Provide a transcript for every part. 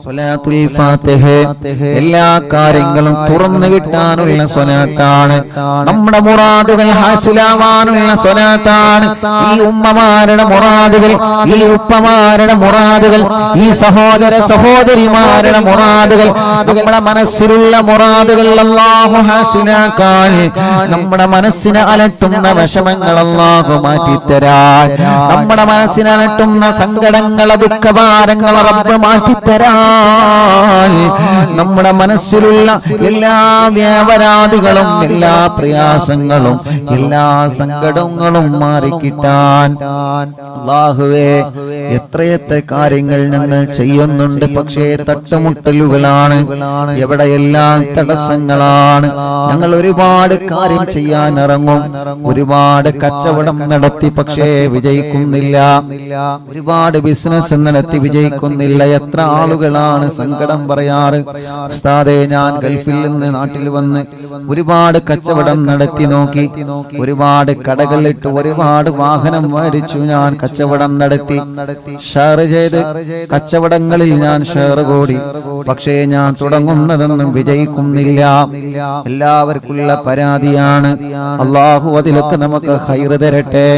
സ്വലാത്തുൽ ഫാത്തിഹ എല്ലാ കാര്യങ്ങളും തുറന്നു കിട്ടാനുള്ള സ്വലാത്താണ്. നമ്മുടെ മുറാദുകൾ ഹാസിലാവാനുള്ള സ്വലാത്താണ്. ഈ ഉമ്മമാരുടെ മുറാദുകൾ, ഈ ഉപ്പമാരുടെ മുറാദുകൾ, ഈ സഹോദര സഹോദരിമാരുടെ മുറാദുകൾ, നമ്മുടെ മനസ്സിലുള്ള മുറാദുകൾ അല്ലാഹു ഹാസിലാക്കാൻ, നമ്മുടെ മനസ്സിനെ അലട്ടുന്ന വിഷമങ്ങൾ അല്ലാഹു മാറ്റിത്തരാൻ, നമ്മുടെ മനസ്സിനെ അലട്ടുന്ന സങ്കടങ്ങൾ ദുഃഖഭാരങ്ങൾ റബ്ബ് മാറ്റിത്തരാൻ, നമ്മുടെ മനസ്സിലുള്ള എല്ലാ വ്യാപരാധികളും എല്ലാ പ്രയാസങ്ങളും എല്ലാ സങ്കടങ്ങളും മാറിക്കിട്ടാൻ അല്ലാഹുവേ എത്രയെത്ര കാര്യങ്ങൾ ഞങ്ങൾ ചെയ്യുന്നുണ്ട്. പക്ഷേ തട്ടുമുട്ടലുകളാണ്, എവിടെയെല്ലാം തടസ്സങ്ങളാണ്. ഞങ്ങൾ ഒരുപാട് കാര്യം ചെയ്യാൻ ഇറങ്ങും, ഒരുപാട് കച്ചവടം നടത്തി പക്ഷേ വിജയിക്കുന്നില്ല, ഒരുപാട് ബിസിനസ് നടത്തി വിജയിക്കുന്നില്ല. എത്ര ആളുകളാണ് സങ്കടം പറയാറ്, ഉസ്താദേ ഞാൻ ഗൾഫിൽ നിന്ന് നാട്ടിൽ വന്ന് ഒരുപാട് കച്ചവടം നടത്തി നോക്കി, ഒരുപാട് കടകളിട്ട് ഒരുപാട് വാഹനം മേടിച്ചു, ഞാൻ കച്ചവടം നടത്തി, ഷെയർ ചെയ്ത് കച്ചവടങ്ങളിൽ ഞാൻ ഷെയർ കൂടി, പക്ഷേ ഞാൻ തുടങ്ങുന്നതൊന്നും വിജയിക്കുന്നില്ല. എല്ലാവർക്കുള്ള പരാതിയാണ്. അല്ലാഹു അതിലൊക്കെ നമുക്ക് ഖൈർ തരട്ടെ,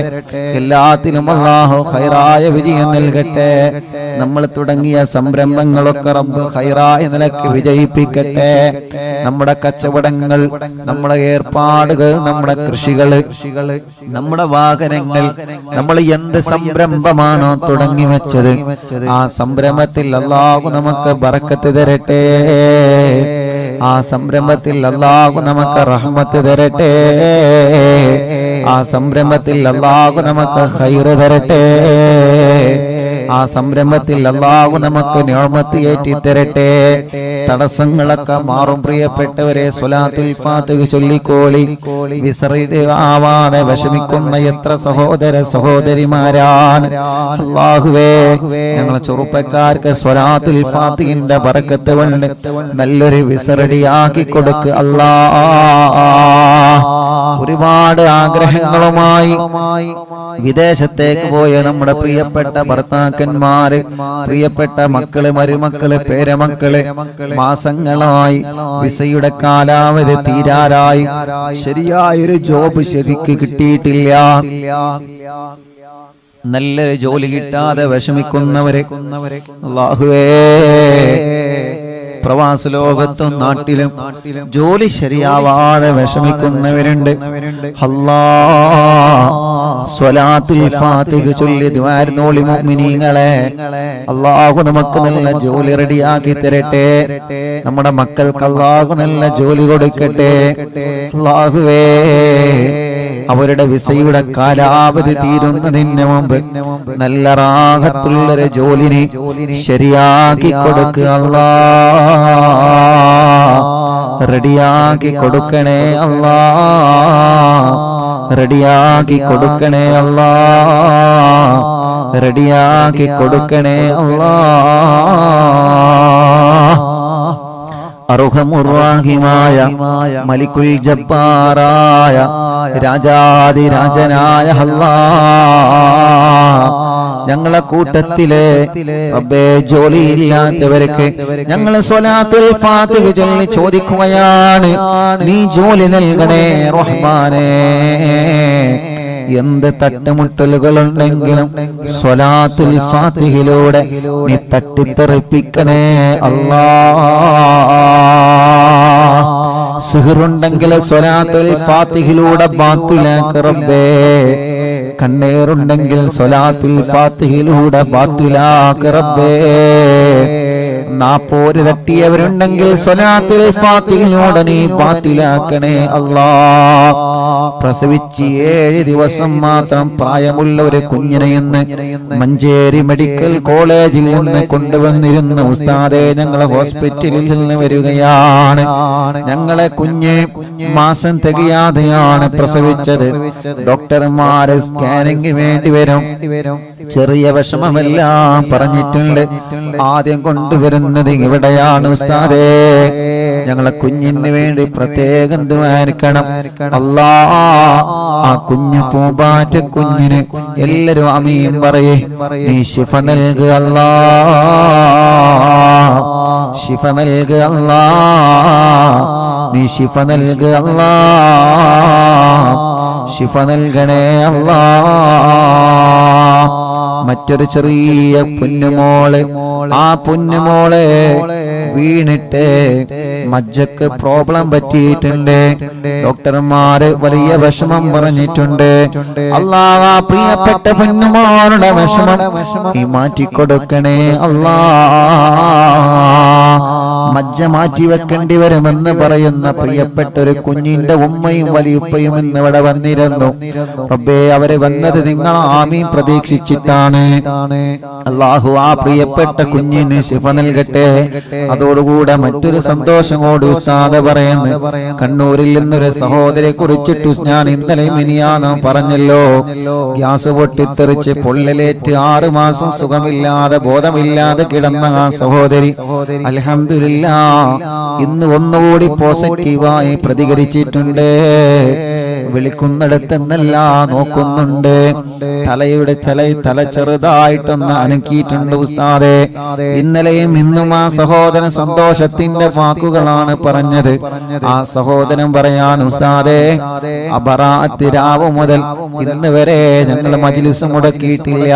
എല്ലാത്തിലും അല്ലാഹു ഖൈറായ വിജയം നൽകട്ടെ. നമ്മൾ തുടങ്ങിയ സംരംഭങ്ങളൊക്കെ റബ്ബ് ഖൈറായ നിലക്ക് വിജയിപ്പിക്കട്ടെ. നമ്മുടെ കച്ചവടങ്ങൾ, നമ്മുടെ ഏർപ്പാടുകൾ, നമ്മുടെ കൃഷികൾ, നമ്മുടെ വാഹനങ്ങൾ, നമ്മൾ എന്ത് സംരംഭമാണോ തുടങ്ങി വെച്ചത് ആ സംരംഭത്തിൽ അല്ലാഹു നമുക്ക് ബറക്കത്ത് തരട്ടെ, ആ സംരംഭത്തിൽ അല്ലാഹു നമുക്ക് റഹ്മത്ത് തരട്ടെ, ആ സംരംഭത്തിൽ അല്ലാഹു നമുക്ക് ഖൈർ തരട്ടെ, ആ സംരംഭത്തിൽ അല്ലാഹു നമുക്ക് നിഅമത്ത് ഏറ്റി തരട്ടെ. തടസ്സങ്ങളൊക്കെ മാറും. പ്രിയപ്പെട്ടവരെ, സ്വലാത്തുൽ ഫാത്തിഹ ചൊല്ലിക്കോളി. വിസറിയുടെ ആവാതെ വിഷമിക്കുന്ന എത്ര സഹോദര സഹോദരിമാരാണ്. അല്ലാഹുവേ, ഞങ്ങളെ ചെറുപ്പക്കാർക്ക് സ്വലാത്തുൽ ഫാത്തിഹിന്റെ ബറക്കത്ത് കൊണ്ട് നല്ലൊരു വിസറടിയാക്കി കൊടുക്ക് അല്ലാഹ്. ഒരുപാട് ആഗ്രഹങ്ങളുമായി വിദേശത്തേക്ക് പോയ നമ്മുടെ പ്രിയപ്പെട്ട ഭർത്താക്കന്മാര്, പ്രിയപ്പെട്ട മക്കള്, മരുമക്കള്, പേരമക്കള് മാസങ്ങളായി വിസയുടെ കാലാവധി തീരാറായി, ശരിയായൊരു ജോബ് ശരിക്ക് കിട്ടിയിട്ടില്ല, നല്ലൊരു ജോലി കിട്ടാതെ വിഷമിക്കുന്നവരെ അല്ലാഹുവേ, പ്രവാസ ലോകത്തും നാട്ടിലും ജോലി ശരിയാവാതെ വിഷമിക്കുന്നവരുണ്ട്. അല്ലാഹ് സ്വലാത്തുൽ ഫാത്തിഹ ചൊല്ലി ദുആർന്നോളി മുഅ്മിനീങ്ങളെ. അല്ലാഹു നമുക്ക് നല്ല ജോലി റെഡിയാക്കി തരട്ടെ, നമ്മുടെ മക്കൾക്ക് അല്ലാഹു നല്ല ജോലി കൊടുക്കട്ടെ. അല്ലാഹുവേ, അവരുടെ വിസയുടെ കാലാവധി തീരുന്നതിന് മുമ്പ് നല്ല റാഹത്തുള്ളൊരു ജോലിനെ ശരിയാക്കി കൊടുക്കുക അല്ലാഹ്, റെഡിയാക്കി കൊടുക്കണേ അല്ലാഹ്, റെഡിയാക്കി കൊടുക്കണേ അല്ലാഹ്, റെഡിയാക്കി കൊടുക്കണേ അല്ലാഹ്. അർഹമുർറാഹിമായ മലിക്കുൽ ജബ്ബാറായ രാജാതിരാജനായ അല്ലാഹ്, ഞങ്ങളെ കൂട്ടത്തിലെ റബ്ബേ ജോലിയില്ലാത്തവർക്ക് ഞങ്ങൾ സ്വലാത്തുൽ ഫാത്തിഹ ചൊല്ലി ചോദിക്കുകയാണ്, നീ ജോലി നൽകണേ റഹ്മാനേ. എന്ത് തട്ടുമുട്ടലുകളുണ്ടെങ്കിലും സ്വലാത്തുൽ ഫാത്തിഹയിലൂടെ നീ തട്ടിത്തെറിപ്പിക്കണേ അല്ലാഹ്. സിഹറുണ്ടെങ്കിൽ സ്വലാത്തുൽ ഫാത്തിഹയിലൂടെ ബാത്തിലാക്ക് റബ്ബേ, കണ്ണേറുണ്ടെങ്കിൽ സ്വലാത്തുൽ ഫാത്തിഹയിലൂടെ ബാത്തിലാക്ക് റബ്ബേ, നാപ്പോര് തട്ടിയവരുണ്ടെങ്കിൽ സ്വലാത്തുൽ ഫാത്തിഹയിലൂടെ നീ ബാത്തിലാക്കണേ അല്ലാഹ്. പ്രസവിച്ച് 7 ദിവസം മാത്രം പ്രായമുള്ള ഒരു കുഞ്ഞിനെ ഇന്ന് മഞ്ചേരി മെഡിക്കൽ കോളേജിൽ നിന്ന് കൊണ്ടുവന്നിരുന്ന ഉസ്താദെ, ഞങ്ങളെ ഹോസ്പിറ്റലിൽ നിന്ന് വരികയാണ്. ഞങ്ങളെ കുഞ്ഞ് മാസം തികയാതെയാണ് പ്രസവിച്ചത്. ഡോക്ടർമാര് സ്കാനിങ് വേണ്ടി വരും, ചെറിയ വിഷമമെല്ലാം പറഞ്ഞിട്ടുണ്ട്. ആദ്യം കൊണ്ടുവരുന്നത് ഇവിടെയാണ് ഉസ്താദേ, ഞങ്ങളെ കുഞ്ഞിന് വേണ്ടി പ്രത്യേകം ദുആർക്കണം അല്ലാഹ്. ആ കുഞ്ഞു പൂമ്പാറ്റ കുഞ്ഞിന് എല്ലാരും ആമീൻ പറയേ, നീ ശിഫ നൽകുക അല്ലാഹ്. ശിഫ നൽകുക അല്ലാ, നീ ശിഫ നൽകുക അല്ലാ, ശിഫ നൽകണേ അല്ലാ. മറ്റൊരു ചെറിയ പൊന്നുമോള്, ആ പൊന്നുമോളെ വീണിട്ട് മജ്ജക്ക് പ്രോബ്ലം പറ്റിയിട്ടുണ്ട്. ഡോക്ടർമാര് വലിയ വിഷമം പറഞ്ഞിട്ടുണ്ട്. അല്ലാഹ് ആ പ്രിയപ്പെട്ട പൊന്നുമോളുടെ വിഷമം നീ മാറ്റിക്കൊടുക്കണേ അല്ലാഹ്. മജ്ജ മാറ്റി വെക്കേണ്ടി വരുമെന്ന് പറയുന്ന പ്രിയപ്പെട്ട ഒരു കുഞ്ഞിന്റെ ഉമ്മയും വലിയുപ്പയും ഇന്ന് ഇവിടെ വന്നിരുന്നു. റബ്ബേ, അവര് വന്നത് നിങ്ങൾ ആമീൻ പ്രതീക്ഷിച്ചിട്ടാണ്. അല്ലാഹു ആ പ്രിയപ്പെട്ട കുഞ്ഞിന് ശിഫ നൽകട്ടെ. അതോടുകൂടെ മറ്റൊരു സന്തോഷം കൂടി ഉസ്താദ് പറയുന്നു. കണ്ണൂരിൽ നിന്നൊരു സഹോദരിയെ കുറിച്ചിട്ട് ഞാൻ ഇന്നലെ മിനിയാന്ന് പറഞ്ഞല്ലോ, ഗ്യാസ് പൊട്ടിത്തെറിച്ച് പൊള്ളലേറ്റ് 6 മാസം സുഖമില്ലാതെ ബോധമില്ലാതെ കിടന്ന ആ സഹോദരി അൽഹംദുലില്ലാഹ് ഇന്ന് ഒന്നുകൂടി പോസിറ്റീവായി പ്രതികരിച്ചിട്ടുണ്ട്. വിളിക്കുന്നിടത്തെന്നല്ല നോക്കുന്നുണ്ട്. തല ചെറുതായിട്ടൊന്ന് അനക്കിയിട്ടുണ്ട് ഉസ്താദേ. ഇന്നലെയും ഇന്നും ആ സഹോദരൻ സന്തോഷത്തിന്റെ വാക്കുകളാണ് പറഞ്ഞത്. ആ സഹോദരൻ പറയാൻ, ഉസ്താദേ, ബറാഅത്ത് രാവ് മുതൽ ഇന്ന് വരെ ഞങ്ങൾ മജ്ലിസ് മുടക്കിയിട്ടില്ല.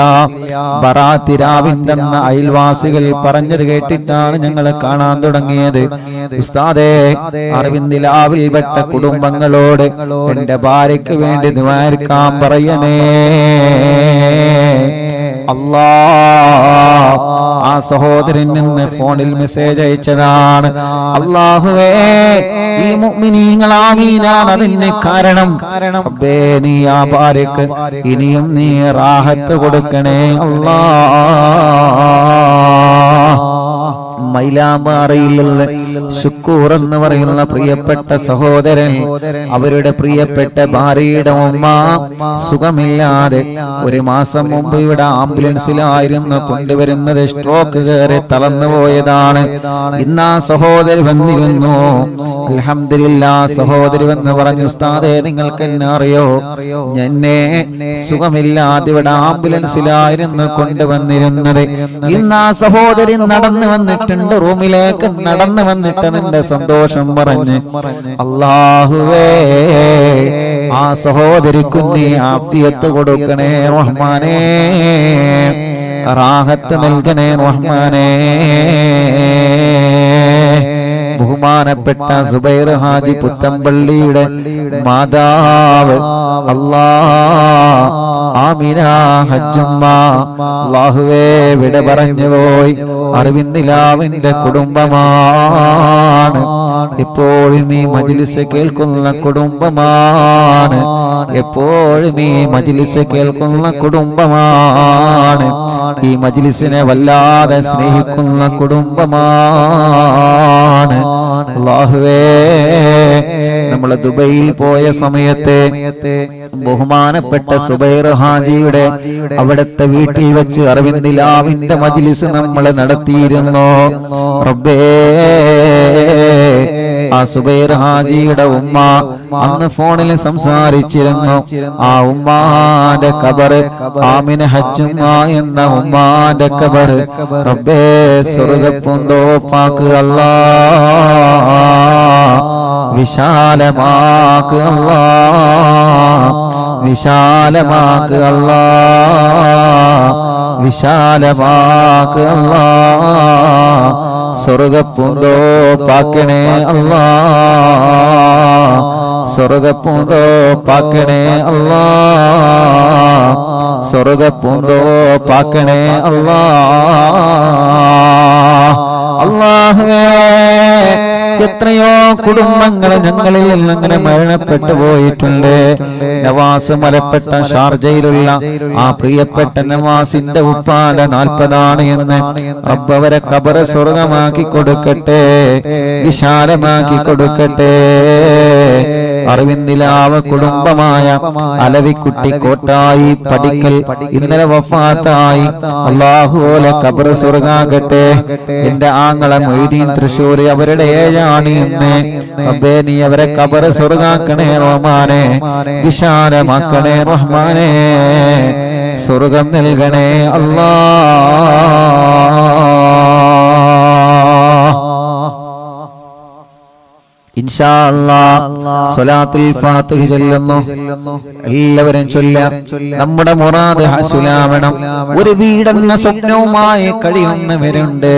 ബറാഅത്ത് രാവിന്റെ അയൽവാസികൾ പറഞ്ഞത് കേട്ടിട്ടാണ് ഞങ്ങൾ കാണാൻ തുടങ്ങിയത്. ഉസ്താദേ, അറിവിന്ദിലാവിൽ പെട്ട കുടുംബങ്ങളോട് എന്റെ ഭാര്യയ്ക്ക് വേണ്ടി ദുആക്കാൻ പറയണേ അല്ലാഹ്. ആ സഹോദരൻ നിന്ന് ഫോണിൽ മെസ്സേജ് അയച്ചതാണ്. അല്ലാഹുവേ, ഈ മുഅ്മിനീങ്ങൾ ആമീനാണ് അതിന് കാരണം. റബ്ബേ, നീ ആ ഭാര്യക്ക് ഇനിയും നീ റാഹത്ത് കൊടുക്കണേ അല്ലാഹ്. മൈലാമ്പാറയിലുള്ള ശുക്കൂർ എന്ന് പറയുന്ന പ്രിയപ്പെട്ട സഹോദരൻ, അവരുടെ പ്രിയപ്പെട്ട ഭാര്യയുടെ ഉമ്മ സുഖമില്ലാതെ 1 മാസം മുമ്പ് ഇവിടെ ആംബുലൻസിലായിരുന്നു കൊണ്ടുവരുന്നത്. സ്ട്രോക്ക് കയറി തളർന്നു പോയതാണ്. ഇന്ന് ആ സഹോദരി വന്നിരുന്നു. അൽഹംദുലില്ലാഹ്, സഹോദരി വന്ന് പറഞ്ഞു, ഉസ്താദേ, നിങ്ങൾക്ക് എന്നെ അറിയോ? എന്നെ സുഖമില്ലാതെ ഇവിടെ ആംബുലൻസിലായിരുന്നു കൊണ്ടുവന്നിരുന്നത്. ഇന്ന് ആ സഹോദരി നടന്നു വന്നിട്ടുണ്ട്, റൂമിലേക്ക് നടന്നു വന്നിട്ട് നിന്റെ സന്തോഷം പറഞ്ഞ്, അല്ലാഹുവേ, ആ സഹോദരിക്ക് നീ ആഫിയത്ത് കൊടുക്കണേ റഹ്മാനേ, റാഹത്ത് നൽകണേ റഹ്മാനേ. ബഹുമാനപ്പെട്ട സുബൈർ ഹാജി പുത്തമ്പള്ളിയുടെ മാതാവ് അല്ലാഹ് ആമിന ഹജ്ജുമ്മ അല്ലാഹുവേ വിട പറഞ്ഞു പോയി. അറിവിന്ദിലാവിന്റെ കുടുംബമാണ്. എപ്പോഴും ഈ മജ്ലിസ് കേൾക്കുന്ന കുടുംബമാണ്. എപ്പോഴും ഈ മജ്ലിസ് കേൾക്കുന്ന കുടുംബമാണ്. ഈ മജ്ലിസിനെ വല്ലാതെ സ്നേഹിക്കുന്ന കുടുംബമാണ്. അല്ലാഹുവേ, നമ്മൾ ദുബൈയിൽ പോയ സമയത്ത് ബഹുമാനപ്പെട്ട സുബൈർ ഹാജിയുടെ അവിടുത്തെ വീട്ടിൽ വെച്ച് അറിവിന്ദിലാവിന്റെ മജ്ലിസ് നമ്മൾ നടത്തിയിരുന്നു. റബ്ബേ, ആ സുബൈർ ഹാജിയുടെ ഉമ്മ അന്ന് ഫോണിൽ സംസാരിച്ചിരുന്നു. ആ ഉമ്മാന്റെ ഖബർ, ആമിന ഹജ്ജുമ്മ എന്ന ഉമ്മാന്റെ ഖബർ റബ്ബേ സ്വർഗ്ഗപ്പൂന്തോപ്പാക്ക് അല്ലാഹ്, വിശാലമാക്ക് അല്ലാഹ്, വിശാലമാക്ക് അല്ലാഹ്, വിശാലമാക്ക് അല്ലാഹ്, സ്വർഗ്ഗപ്പൂന്തോപ്പാക്കണേ അല്ലാഹ്, സ്വർഗ്ഗപ്പൂന്തോപ്പാക്കണേ അല്ലാഹ്, സ്വർഗ്ഗപ്പൂന്തോപ്പാക്കണേ അല്ലാഹ്. അല്ലാഹുവേ, എത്രയോ കുടുംബങ്ങൾ ഞങ്ങളിൽ അങ്ങനെ മരണപ്പെട്ടു പോയിട്ടുണ്ട്. നവാസ് മലപ്പെട്ട ഷാർജയിലുള്ള ആ പ്രിയപ്പെട്ട നവാസിന്റെ ഉപ്പാന്റെ 40 എന്ന് റബ്ബ് അവരെ ഖബർ സ്വർഗമാക്കി കൊടുക്കട്ടെ, വിശാലമാക്കി കൊടുക്കട്ടെ. അറിവിന്ദിലാവ് കുടുംബമായ അലവിക്കുട്ടി കോട്ടായി പടിക്കൽ ഇന്നലെ വഫാത്തായി. അല്ലാഹുവേ, ഖബർ സ്വർഗാകട്ടെ. എന്റെ ആങ്ങള മൊയ്തീൻ തൃശ്ശൂർ അവരുടെ 7 ഇന്ന്. റബ്ബേ, നീ അവരെ ഖബർ സ്വർഗാക്കണേ റഹ്മാനേ, വിശാലമാക്കണേ റഹ്മാനേ, സ്വർഗം നൽകണേ അല്ലാഹ്. ഇൻഷാ അല്ലാഹ് സ്വലാത്തുൽ ഫാത്തിഹ ചൊല്ലുന്നു. എല്ലാവരും ചൊല്ലാം. നമ്മുടെ മുറാദ് ഹസുലാവണം. ഒരു വീടെന്ന സ്വപ്നവുമായി കഴിയുന്നവരുണ്ട്.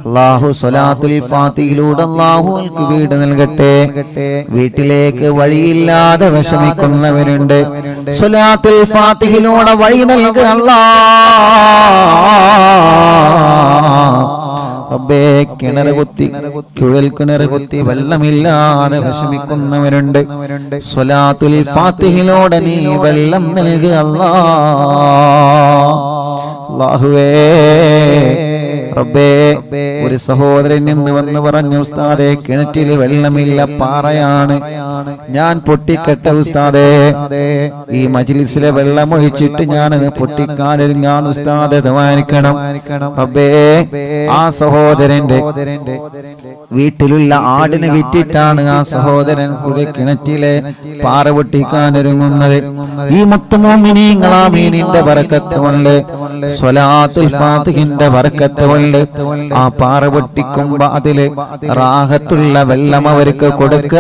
അല്ലാഹു സ്വലാത്തുൽ ഫാത്തിഹയിലൂടെ അല്ലാഹുവിற்கு വീട് നൽകട്ടെ. വീട്ടിലേക്ക് വഴിയില്ലാതെ വിഷമിക്കുന്നവരുണ്ട്. സ്വലാത്തുൽ ഫാത്തിഹയിലൂടെ വഴി നൽകുക റബ്ബേ. കിണർ കുത്തി കുഴൽ കിണർ കുത്തി വെള്ളമില്ലാതെ വിഷമിക്കുന്നവരുണ്ട്. സ്വലാത്തുൽ ഫാത്തിഹയിലൂടെ നീ വെള്ളം നൽകുക അല്ലാഹുവേ. റബ്ബേ, ഒരു സഹോദരൻ നിന്ന് വന്ന് പറഞ്ഞു, ഉസ്താദേ കിണറ്റിൽ വെള്ളമില്ല, പാറയാണ്, ഞാൻ പൊട്ടിക്കട്ടെ ഉസ്താദേ. ഈ മജ്ലിസിലെ വെള്ളം ഒഴിച്ചിട്ട് ഞാനത് പൊട്ടിക്കാനൊരുങ്ങാൻ ഉസ്താദേ ദ്വാരിക്കണം. റബ്ബേ, ആ സഹോദരന്റെ വീട്ടിലുള്ള ആടിനെ വിറ്റിട്ടാണ് ആ സഹോദരൻ കിണറ്റിലെ പാറ പൊട്ടിക്കാനൊരുങ്ങുന്നത്. ഈ മുത്തുമോമിനീങ്ങളാമീനിന്റെ ബറക്കത്ത് കൊണ്ട്, സ്വലാത്തുൽ ഫാത്തിഹിന്റെ ബറക്കത്ത് കൊണ്ട് ആ പാറ പൊട്ടിക്കുമ്പോ അതില് റാഹത്തുള്ള വെള്ളം അവർക്ക് കൊടുക്ക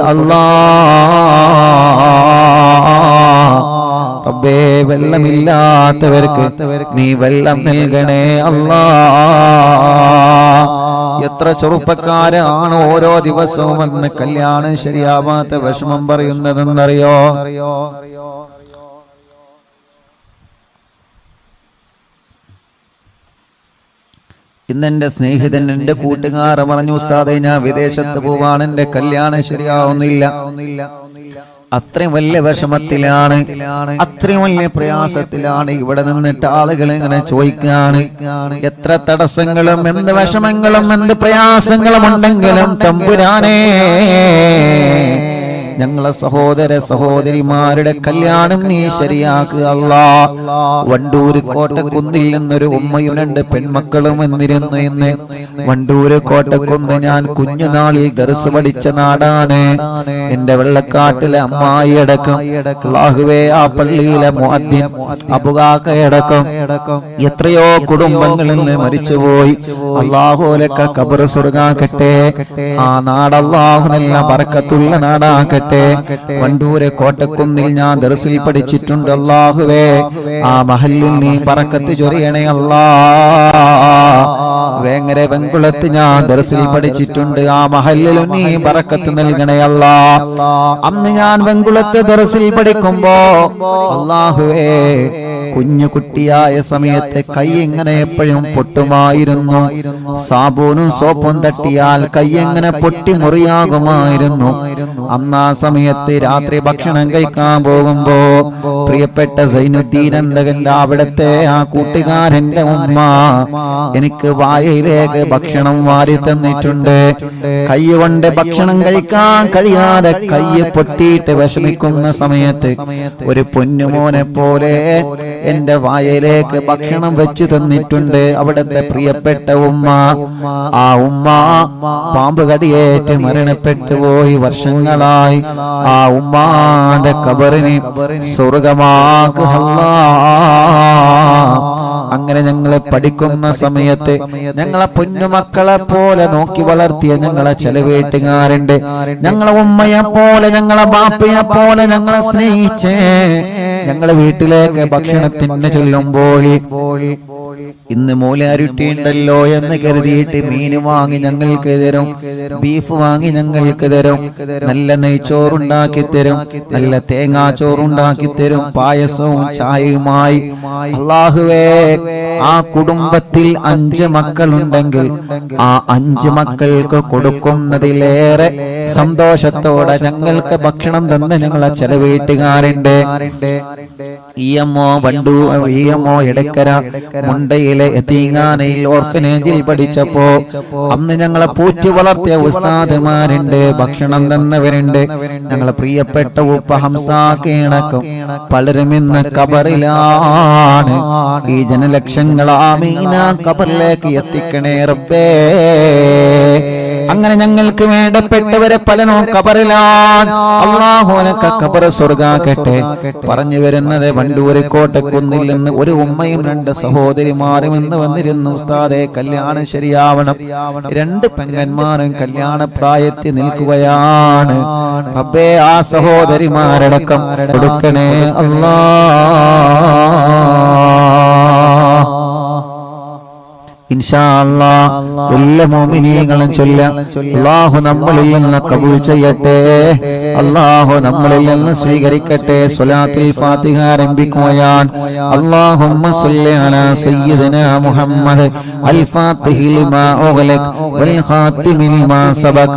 റബ്ബേ. വെള്ളമില്ലാത്തവർക്ക് നീ വെള്ളം നൽകണേ അല്ലാ. എത്ര ചെറുപ്പക്കാരാണ് ഓരോ ദിവസവും വന്ന് കല്യാണം ശരിയാവാത്ത വിഷമം പറയുന്നതെന്നറിയോ? ഇന്നെന്റെ സ്നേഹിതൻ, എന്റെ കൂട്ടുകാരൻ പറഞ്ഞു, ഉസ്താദേ ഞാൻ വിദേശത്ത് പോവാണ്, എന്റെ കല്യാണം ശരിയാവുന്നില്ല. അത്രയും വലിയ വിഷമത്തിലാണ്, അത്രയും വലിയ പ്രയാസത്തിലാണ്. ഇവിടെ നിന്നിട്ട് ആളുകൾ ഇങ്ങനെ ചോദിക്കാണ്, എത്ര തടസ്സങ്ങളും എന്ത് വിഷമങ്ങളും എന്ത് പ്രയാസങ്ങളും ഉണ്ടെങ്കിലും തമ്പുരാനേ, ഞങ്ങളെ സഹോദര സഹോദരിമാരുടെ കല്യാണം നീ ശരിയാക്കുക അല്ലാ. വണ്ടൂര് കോട്ടക്കുന്നിൽ നിന്നൊരു ഉമ്മയും 2 പെൺമക്കളും വന്നിരുന്നു. ഇന്ന് വണ്ടൂര് കോട്ടക്കുന്ന് ഞാൻ കുഞ്ഞുനാളിൽ ദർസ് പഠിച്ച നാടാണ്. എന്റെ വെള്ളക്കാട്ടിലെ അമ്മായി അടക്കം, അല്ലാഹുവേ, ആ പള്ളിയിലെ മുഅദ്ദിൻ അബുകാക്കയടക്കം എത്രയോ കുടുംബങ്ങളിൽ നിന്ന് മരിച്ചുപോയി. അല്ലാഹുലക്ക ഖബർ സ്വർഗ്ഗാക്കട്ടെ. ആ നാട് അല്ലാഹു നല്ല ബറക്കത്തുള്ള നാടാക്കട്ടെ. വണ്ടൂരെ കോട്ടക്കുന്നിൽ ഞാൻ ദർസിൽ പഠിച്ചിട്ടുണ്ട്. അല്ലാഹുവേ, ആ മഹല്ലിൽ നീ ബറക്കത്ത് ചൊരിയണേ അല്ലാ. വേങ്ങര വെങ്കുളത്ത് ഞാൻ ദർസിൽ പഠിച്ചിട്ടുണ്ട്. ആ മഹല്ലിലും നീ ബറക്കത്ത് നൽകണേ അല്ലാ. അന്ന് ഞാൻ വെങ്കുളത്ത് ദർസിൽ പഠിക്കുമ്പോ അല്ലാഹുവേ, കുഞ്ഞു കുട്ടിയായ സമയത്ത് കൈ എങ്ങനെ എപ്പോഴും പൊട്ടുമായിരുന്നു. സാബൂനും സോപ്പും തട്ടിയാൽ കൈ എങ്ങനെ പൊട്ടി മുറിയാകുമായിരുന്നു. അന്ന് ആ സമയത്ത് രാത്രി ഭക്ഷണം കഴിക്കാൻ പോകുമ്പോ പ്രിയപ്പെട്ട സൈനുദ്ദീൻ എന്തകന്റെ അവിടത്തെ ആ കൂട്ടുകാരന്റെ ഉമ്മ എനിക്ക് വായയിലേക്ക് ഭക്ഷണം വാരി തന്നിട്ടുണ്ട്. കൈ കൊണ്ട് ഭക്ഷണം കഴിക്കാൻ കഴിയാതെ കൈ പൊട്ടിയിട്ട് വിഷമിക്കുന്ന സമയത്ത് ഒരു പൊന്നുമോനെ പോലെ എന്റെ വായയിലേക്ക് ഭക്ഷണം വെച്ചു തന്നിട്ടുണ്ട് അവിടത്തെ പ്രിയപ്പെട്ട ഉമ്മ. ആ ഉമ്മ പാമ്പ് കടിയേറ്റ് മരണപ്പെട്ടു പോയി വർഷങ്ങളായി. ആ ഉമ്മാന്റെ ഖബറിനെ സ്വർഗമാക്കുക അല്ലാഹ്. അങ്ങനെ ഞങ്ങളെ പഠിക്കുന്ന സമയത്ത് ഞങ്ങളെ പൊന്നുമക്കളെ പോലെ നോക്കി വളർത്തിയ ഞങ്ങളെ ചില വീട്ടുകാരുണ്ട്. ഞങ്ങളെ ഉമ്മയെ പോലെ ഞങ്ങളെ ബാപ്പയെ പോലെ ഞങ്ങളെ സ്നേഹിച്ചേ ഞങ്ങളെ വീട്ടിലേക്ക് ഭക്ഷണത്തിന് ചെല്ലുമ്പോൾ ഇന്ന് മൂലാരുട്ടി ഉണ്ടല്ലോ എന്ന് കരുതിയിട്ട് മീൻ വാങ്ങി ഞങ്ങൾക്ക് തരും, ബീഫ് വാങ്ങി ഞങ്ങൾക്ക് തരും, നല്ല നെയ്ച്ചോറുണ്ടാക്കി തരും, നല്ല തേങ്ങാച്ചോറുണ്ടാക്കി തരും, പായസവും ചായയുമായി. അല്ലാഹുവേ, ആ കുടുംബത്തിൽ 5 മക്കളുണ്ടെങ്കിൽ ആ 5 മക്കൾക്ക് കൊടുക്കുന്നതിലേറെ സന്തോഷത്തോടെ ഞങ്ങൾക്ക് ഭക്ഷണം തന്ന് ഞങ്ങളെ ചില വീട്ടുകാരുണ്ട്. ഇഎംഒ വണ്ടു, ഇഎംഒ എടക്കര മുണ്ടയിലെ യതീങ്ങാനയിൽ ഓർഫനേജിൽ പഠിച്ചപ്പോ അന്ന് ഞങ്ങളെ പൂറ്റി വളർത്തിയ ഉസ്താദുമാരുണ്ട്, ഭക്ഷണം തന്നവരുണ്ട്. ഞങ്ങളെ പ്രിയപ്പെട്ട ഉപ്പ ഹംസാക്കണക്കും പലരും ഇന്ന് ഖബറിലാണ്. ഈ ജനലക്ഷങ്ങൾ ആമീന ഖബറിലേക്ക് എത്തിക്കണേ റബ്ബേ. അങ്ങനെ ഞങ്ങൾക്ക് വേണ്ടപ്പെട്ടവരെ പലനോ ഖബറിലാണ്. അല്ലാഹു അനക ഖബർ സ്വർഗ്ഗാക്കട്ടെ. പറഞ്ഞു വരുന്നത് വണ്ടൂര് കോട്ടക്കുന്നിൽ നിന്ന് ഒരു ഉമ്മയും രണ്ട് സഹോദരിമാരും ഇന്ന് വന്നിരുന്നു. ഉസ്താദെ കല്യാണം ശരിയാവണം. രണ്ട് പെങ്ങന്മാരും കല്യാണ പ്രായത്തിൽ നിൽക്കുകയാണ്. റബ്ബേ ആ സഹോദരിമാരടക്കം കൊടുക്കണേ അല്ലാ. ഇൻഷാ അല്ലാഹ് എല്ലാ മുഅ്മിനീങ്ങളും ചൊല്ലാം. അല്ലാഹു നമ്മളിൽ നിന്ന് കബൂൽ ചെയ്യട്ടെ. അല്ലാഹു നമ്മളിൽ നിന്ന് സ്വീകരിക്കട്ടെ. സ്വലാത്തുൽ ഫാത്തിഹ ആരംഭിക്കുകയാണ്. അല്ലാഹുമ്മ സ്വല്ലി അലാ സയ്യിദിനാ മുഹമ്മദ് അൽ ഫാത്തിഹി ലിമാ ഉഗ്ലഖ വൽ ഖാതിമി ലിമാ സബഖ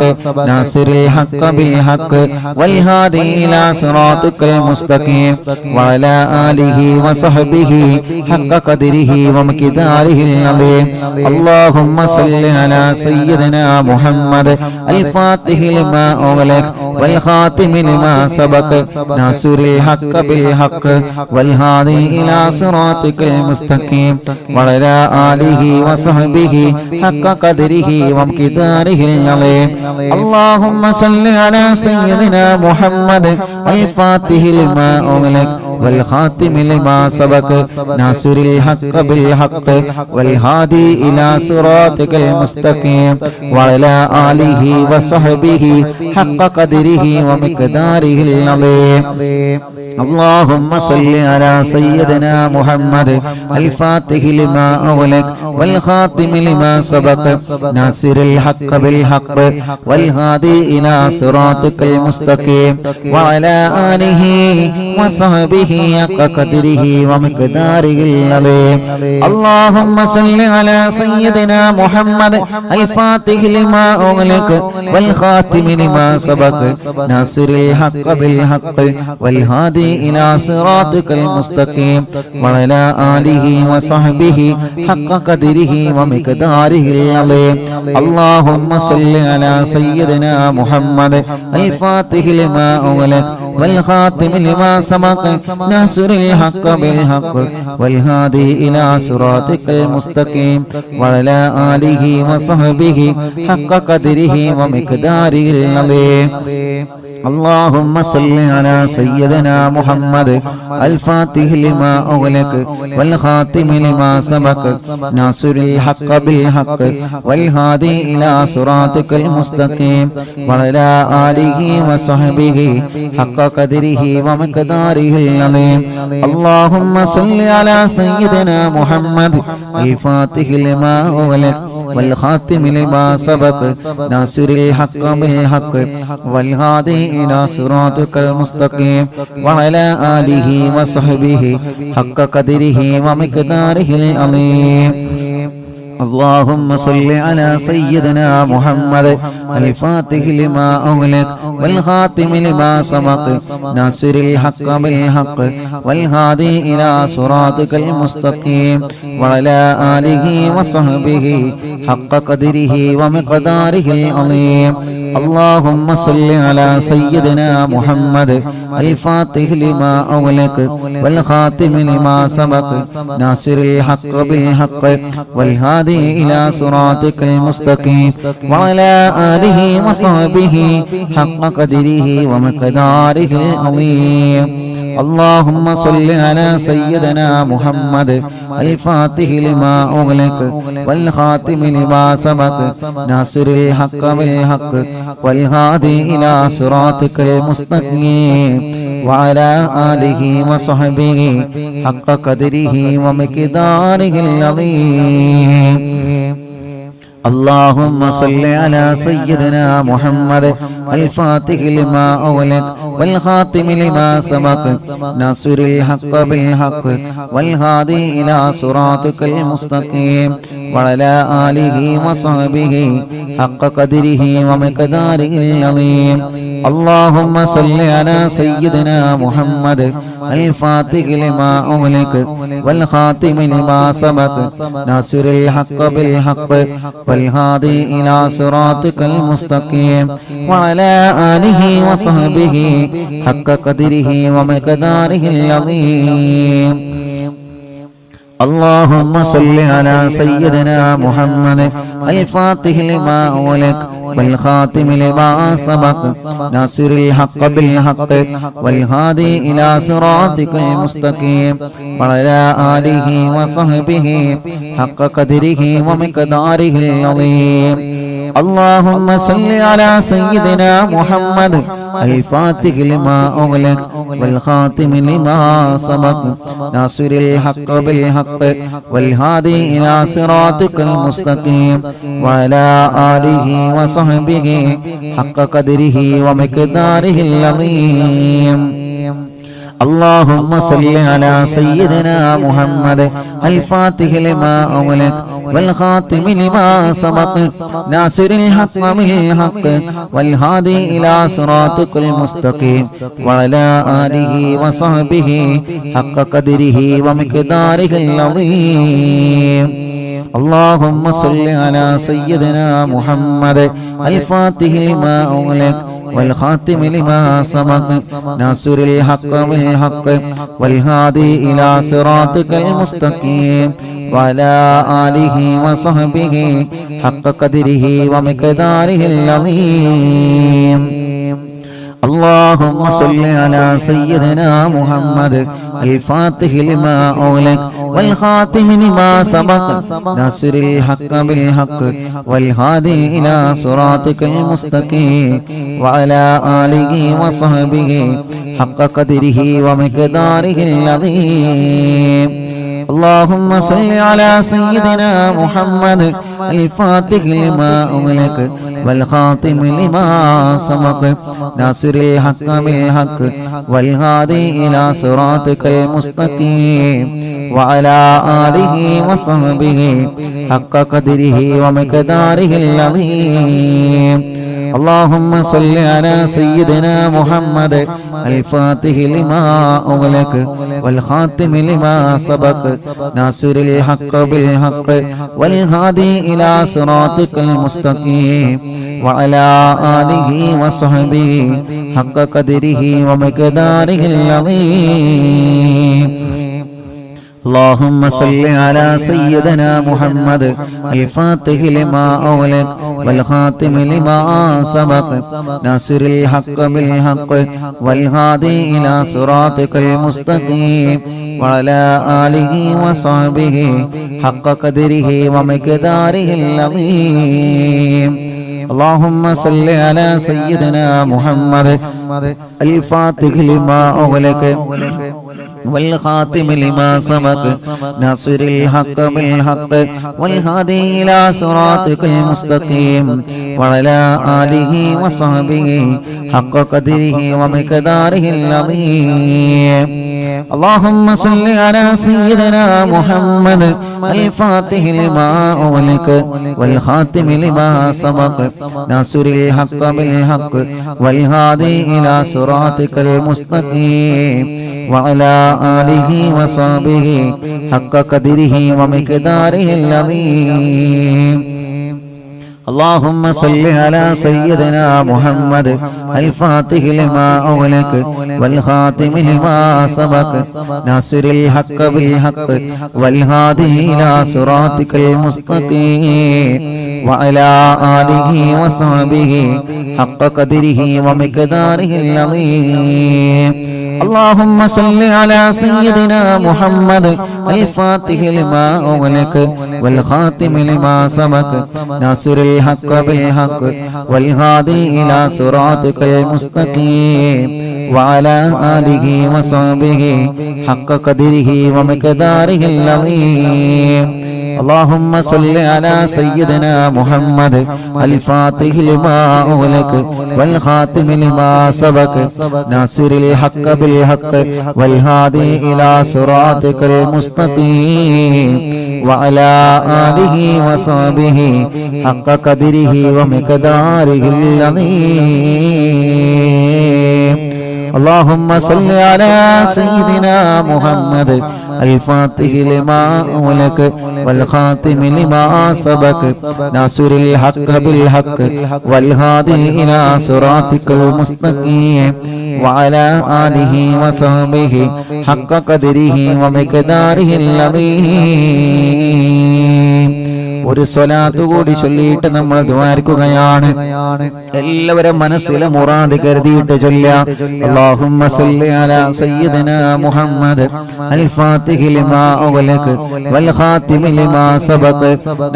നാസിറിൽ ഹഖ് ബിൽ ഹഖ് വൽ ഹാദി ഇലാ സിറാത്തിക്കൽ മുസ്തഖീം വഅലാ ആലിഹി വസഹ്ബിഹി ഹഖ് ഖദരിഹി വമിഖ്ദാരിഹിൽ അദീം. اللهم صل على سيدنا محمد الفاتح لما أغلق والخاتم لما سبق ناصر الحق بالحق والهادي إلى صراطك المستقيم وعلى آله وصحبه حق قدره ومقداره العظيم. اللهم صل على سيدنا محمد الفاتح لما أغلق والخاتم لما سبق ناصر الحق بالحق والهادي إلى صراطك المستقيم وعلى آله وصحبه حق قدره ومقداره العظيم. اللهم صل على سيدنا محمد الفاتح لما أغلق والخاتم لما سبق ناصر الحق بالحق والهادي إلى صراطك المستقيم وعلى آله وصحبه حق قدره ومقداره العظيم. اللهم صل على سيدنا محمد الفاتح لما أغلق والخاتم لما سبق ناصر الحق بالحق والهادي إلى صراطك المستقيم وعلى آله وصحبه حق قدره ومقداره العظيم. اللهم صل على سيدنا محمد الفاتح لما أغلق والخاتم لما سبق ناصر الحق بالحق والهادي إلى صراطك المستقيم وعلى آله وصحبه حق قدره ومقداره العظيم. اللهم صل على سيدنا محمد الفاتح لما أغلق والخاتم لما سبق ناصر الحق بالحق والهادي إلى صراطك المستقيم وعلى آله وصحبه حق قدره ومقداره العظيم. اللهم صل على سيدنا محمد الفاتح لما أغلق والخاتم لما سبق ناصر الحق بالحق والهادي إلى صراطك المستقيم وعلى آله وصحبه حق قدره ومقداره العظيم. اللهم صل على سيدنا محمد الفاتح لما أغلق والخاتم لما سبق ناصر الحق بالحق والهادي إلى صراطك المستقيم وعلى آله وصحبه حق قدره ومقداره العظيم. اللهم صل على سيدنا محمد الفاتح لما أغلق والخاتم لما سبق ناصر الحق بالحق والهادي إلى صراطك المستقيم وعلى آله وصحبه حق قدره ومقداره العظيم. اللهم صل على سيدنا محمد الفاتح لما أغلق والخاتم لما سبق ناصر الحق بالحق والهادي إلى صراطك المستقيم وعلى آله وصحبه حق قدره ومقداره العظيم. اللهم صل على سيدنا محمد الفاتح لما أغلق والخاتم لما سبق ناصر الحق بالحق والهادي إلى صراطك المستقيم وعلى آله وصحبه حق قدره ومقداره العظيم. اللهم صل على سيدنا محمد الفاتح لما أغلق والخاتم لما سبق ناصر الحق بالحق والهادي إلى صراطك المستقيم وعلى آله وصحبه حق قدره ومقداره العظيم. اللهم صل على سيدنا محمد الفاتح لما أغلق والخاتم لما سبق ناصر الحق بالحق والهادي إلى صراطك المستقيم وعلى آله وصحبه حق قدره ومقداره العظيم. اللهم صل على سيدنا محمد الفاتح لما أغلق والخاتم لما سبق ناصر الحق بالحق والهادي إلى صراطك المستقيم وعلى آله وصحبه حق قدره ومقداره العظيم. اللهم صل على سيدنا محمد الفاتح لما أغلق والخاتم لما سبق ناصر الحق بالحق والهادي إلى صراطك المستقيم وعلى آله وصحبه حق قدره ومقداره العظيم. اللهم صل على سيدنا محمد الفاتح لما أغلق والخاتم لما سبق ناصر الحق بالحق والهادي إلى صراطك المستقيم وعلى آله وصحبه حق قدره ومقداره العظيم. اللهم صل على سيدنا محمد الفاتح لما أغلق والخاتم لما سبق ناصر الحق بالحق والهادي إلى صراطك المستقيم وعلى آله وصحبه حق قدره ومقداره العظيم. اللهم صل على سيدنا محمد الفاتح لما أغلق والخاتم لما سبق ناصر الحق بالحق والهادي إلى صراطك المستقيم وعلى آله وصحبه حق قدره ومقداره العظيم. اللهم صل على سيدنا محمد الفاتح لما أغلق والخاتم لما سبق ناصر الحق بالحق والهادي إلى صراطك المستقيم وعلى آله وصحبه حق قدره ومقداره العظيم. اللهم صل على سيدنا محمد الفاتح لما أغلق والخاتم لما سبق ناصر الحق بالحق والهادي إلى صراطك المستقيم وعلى آله وصحبه حق قدره ومقداره العظيم. اللهم صل على سيدنا محمد الفاتح لما أغلق والخاتم لما سبق ناصر الحق بالحق والهادي إلى صراطك المستقيم وعلى آله وصحبه حق قدره ومقداره العظيم. اللهم صل على سيدنا محمد الفاتح لما أغلق والخاتم لما سبق ناصر الحق بالحق والهادي إلى صراطك المستقيم وعلى آله وصحبه حق قدره ومقداره العظيم. اللهم صل على سيدنا محمد الفاتح لما أغلق والخاتم لما سبق ناصر الحق بالحق والهادي إلى صراطك المستقيم وعلى آله وصحبه حق قدره ومقداره العظيم. اللهم صل على سيدنا محمد الفاتح لما أغلق والخاتم لما سبق ناصر الحق بالحق والهادي إلى صراطك المستقيم وعلى آله وصحبه حق قدره ومقداره العظيم. اللهم صل على سيدنا محمد الفاتح لما أغلق والخاتم لما سبق ناصر الحق بالحق والهادي إلى صراطك المستقيم وعلى آله وصحبه حق قدره ومقداره العظيم. اللهم صل على سيدنا محمد الفاتح لما أغلق والخاتم لما سبق ناصر الحق بالحق والهادي إلى صراطك المستقيم وعلى آله وصحبه حق قدره ومقداره العظيم. ഒരു സ്വലാത്ത് കൂടി ചൊല്ലിയിട്ട് നമ്മൾ ദുആർക്കുകയാണ്. എല്ലാവരും മനസ്സിലെ മുറാദ് കരുതിയിട്ട് ചൊല്ലുക. അല്ലാഹുമ്മ സല്ലി അലാ സയ്യിദിനാ മുഹമ്മദ് അൽ ഫാത്തിഹി ലിമാ ഉഗ്ലഖ വൽ ഖാതിമി ലിമാ സബഖ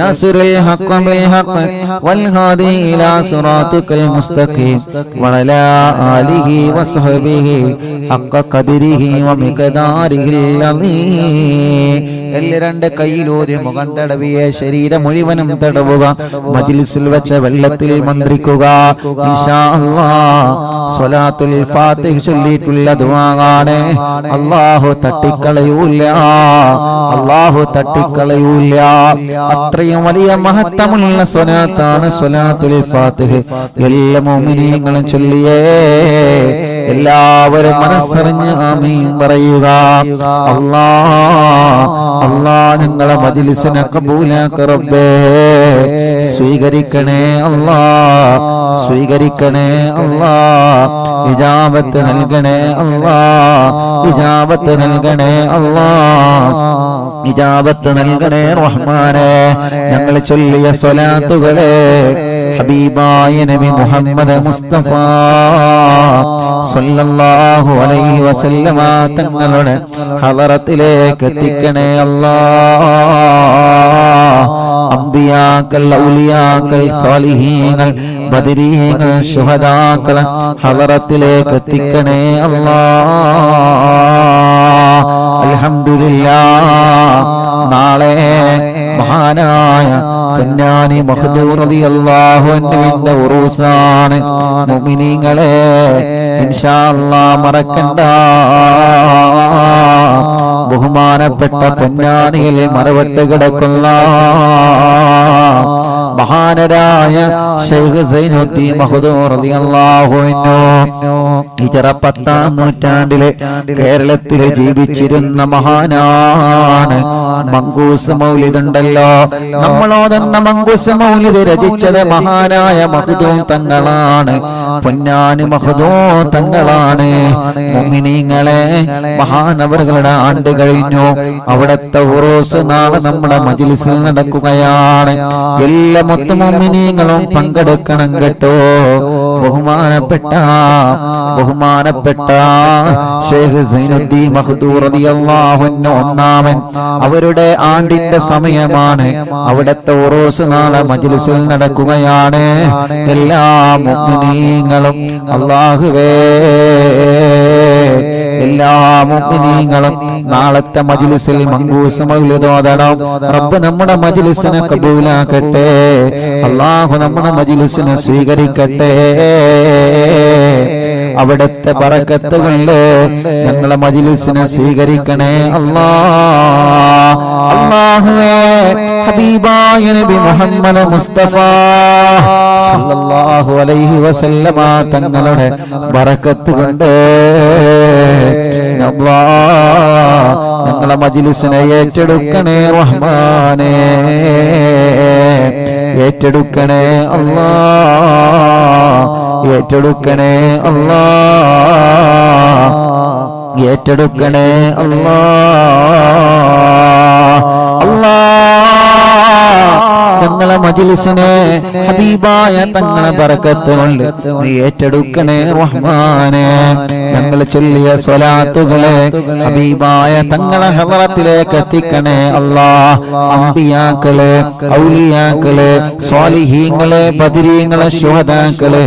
നാസിറുൽ ഹഖ് ബിൽ ഹഖ് വൽ ഹാദി ഇലാ സിറാത്തിക്കൽ മുസ്തഖീം വഅലാ ആലിഹി വസ്ഹബിഹി ഹഖ ഖദരിഹി വമിഖദാരിഹിൽ അളീം. രണ്ട് കൈയിലൂരി മുഖം തടവിയ ശരീരം മുഴുവനും തടവുക. മജ്ലിസിൽ വെച്ച വെള്ളത്തിൽ മന്ത്രിക്കുക. ഇൻഷാ അല്ലാഹ് സ്വലാത്തുൽ ഫാത്തിഹ ചൊല്ലിയിട്ടുള്ള ദുആയാണ്. അല്ലാഹു തട്ടിക്കളയൂല, അല്ലാഹു തട്ടിക്കളയൂല. അത്രയും വലിയ മഹത്വമുള്ള സ്വലാത്താണ് സ്വലാത്തുൽ ഫാത്തിഹ. എല്ലാ മുഅ്മിനീങ്ങളും ചൊല്ലിയേ. എല്ലാവരും മനസ്സറിഞ്ഞ് ആമീൻ പറയുക. അല്ലാഹ് ഞങ്ങളെ മജ്ലിസിനെ കബൂലാക്ക റബ്ബേ. സ്വീകരിക്കണേ അല്ലാഹ്, സ്വീകരിക്കണേ അല്ലാഹ്. ഇജാബത്ത് നൽകണേ അല്ലാഹ്, ഇജാബത്ത് നൽകണേ അല്ലാഹ്, ഇജാബത്ത് നൽകണേ റഹ്മാനേ. ഞങ്ങൾ ചൊല്ലിയ സ്വലാത്തുകളെ ഹബീബായ നബി മുഹമ്മദ് മുസ്തഫ സല്ലല്ലാഹു അലൈഹി വസല്ലമ തങ്ങളുടെ ഹളറത്തിലേക്ക് എത്തിക്കണേ അല്ലാഹ്. അംബിയാക്കൾ, ഔലിയാക്കൾ, സാലിഹീങ്ങൾ, ബദരീങ്ങൾ, ശുഹദാക്കൾ ഹളറത്തിലേക്ക് എത്തിക്കണേ അല്ലാഹ്. അൽഹംദുലില്ലാഹ്. നാളെ മഹാനായ തന്നാനി മഖ്ദൂർ റളിയല്ലാഹു അൻഹുവിന്റെ ഉറൂസാണ്. മുഅ്മിനീങ്ങളെ ഇൻഷാ അല്ലാഹ് മറക്കണ്ട. ബഹുമാനപ്പെട്ട പൊന്നാനിയിൽ മറവട്ട് കിടക്കുന്ന മഹാനരായ ശൈഖ് സൈനുദ്ദീൻ മഖ്ദൂർ റളിയല്ലാഹു അൻഹു ഹിജ്റ 10-ാം നൂറ്റാണ്ടിലെ കേരളത്തിൽ ജീവിച്ചിരുന്ന മഹാനാണ്. മങ്കൂസ് മൗലിദ് ഉണ്ടല്ലോ, നമ്മളോതെന്ന മങ്കൂസ് മൗലിദ് രചിച്ചത് മഹാനായ മഖ്ദൂം തങ്ങളാണ്. പൊന്നാനി മഖ്ദൂം തങ്ങളാണ്. മുഅ്മിനീങ്ങളെ മഹാനവറുകളുടെ ആണ്ട് കഴിഞ്ഞു. അവിടത്തെ ഉറൂസ് നാളെ നമ്മുടെ മജ്ലിസിൽ നടക്കുകയാണ്. എല്ലാ മുഅ്മിനീങ്ങളും പങ്കെടുക്കണം കേട്ടോ. ബഹുമാനപ്പെട്ട ശൈഖ് സൈനുദ്ദീൻ മഖ്ദൂർ റളിയല്ലാഹു അൻഹു ഒന്നാമൻ അവരുടെ ആണ്ടിന്റെ സമയമാണ്. അവിടത്തെ ഉറൂസ് നാളെ മജ്ലിസിൽ നടക്കുകയാണ്. എല്ലാ മുഅ്മിനീങ്ങളും അല്ലാഹുവേ, എല്ലാ മുഅ്മിനീങ്ങളും നാളത്തെ മജ്ലിസിൽ മങ്കൂസ് മൗലിദ് ഓതണം. റബ്ബ് നമ്മുടെ മജ്ലിസിനെ കബൂലാക്കട്ടെ. അല്ലാഹു നമ്മുടെ മജ്ലിസിനെ സ്വീകരിക്കട്ടെ. അവിടുത്തെ ബറക്കത്ത് കൊണ്ട് ഞങ്ങളെ മജ്ലിസിനെ സ്വീകരിക്കണേ അല്ലാഹ്. അല്ലാഹുവേ, ഹബീബായ നബി മുഹമ്മദ് മുസ്തഫ സല്ലല്ലാഹു അലൈഹി വസല്ലമ തങ്ങളുടെ ബറക്കത്ത് കൊണ്ട് അല്ലാഹ് ഞങ്ങളെ മജ്ലിസിനെ ഏറ്റെടുക്കണേ റഹ്മാനേ, ഏറ്റെടുക്കണേ അല്ലാഹ്, ഏറ്റെടുക്കണേ അല്ലാഹ്, ഏറ്റെടുക്കണേ അല്ലാഹ്. ഞങ്ങളെ മജ്ലിസിനെ ഹബീബായ തങ്ങളെ ബറക്കത്ത് കൊണ്ട് നീ ഏറ്റെടുക്കണേ റഹ്മാനേ. ഞങ്ങൾ ചൊല്ലിയ സ്വലാത്തുകളെ ഹബീബായ തങ്ങളെ ഹളറത്തിലേക്ക് എത്തിക്കണേ അല്ലാഹ്. അംബിയാക്കളെ, ഔലിയാക്കളെ, സ്വാലിഹീങ്ങളെ, ബദരീങ്ങളെ, ശുഹദാക്കളെ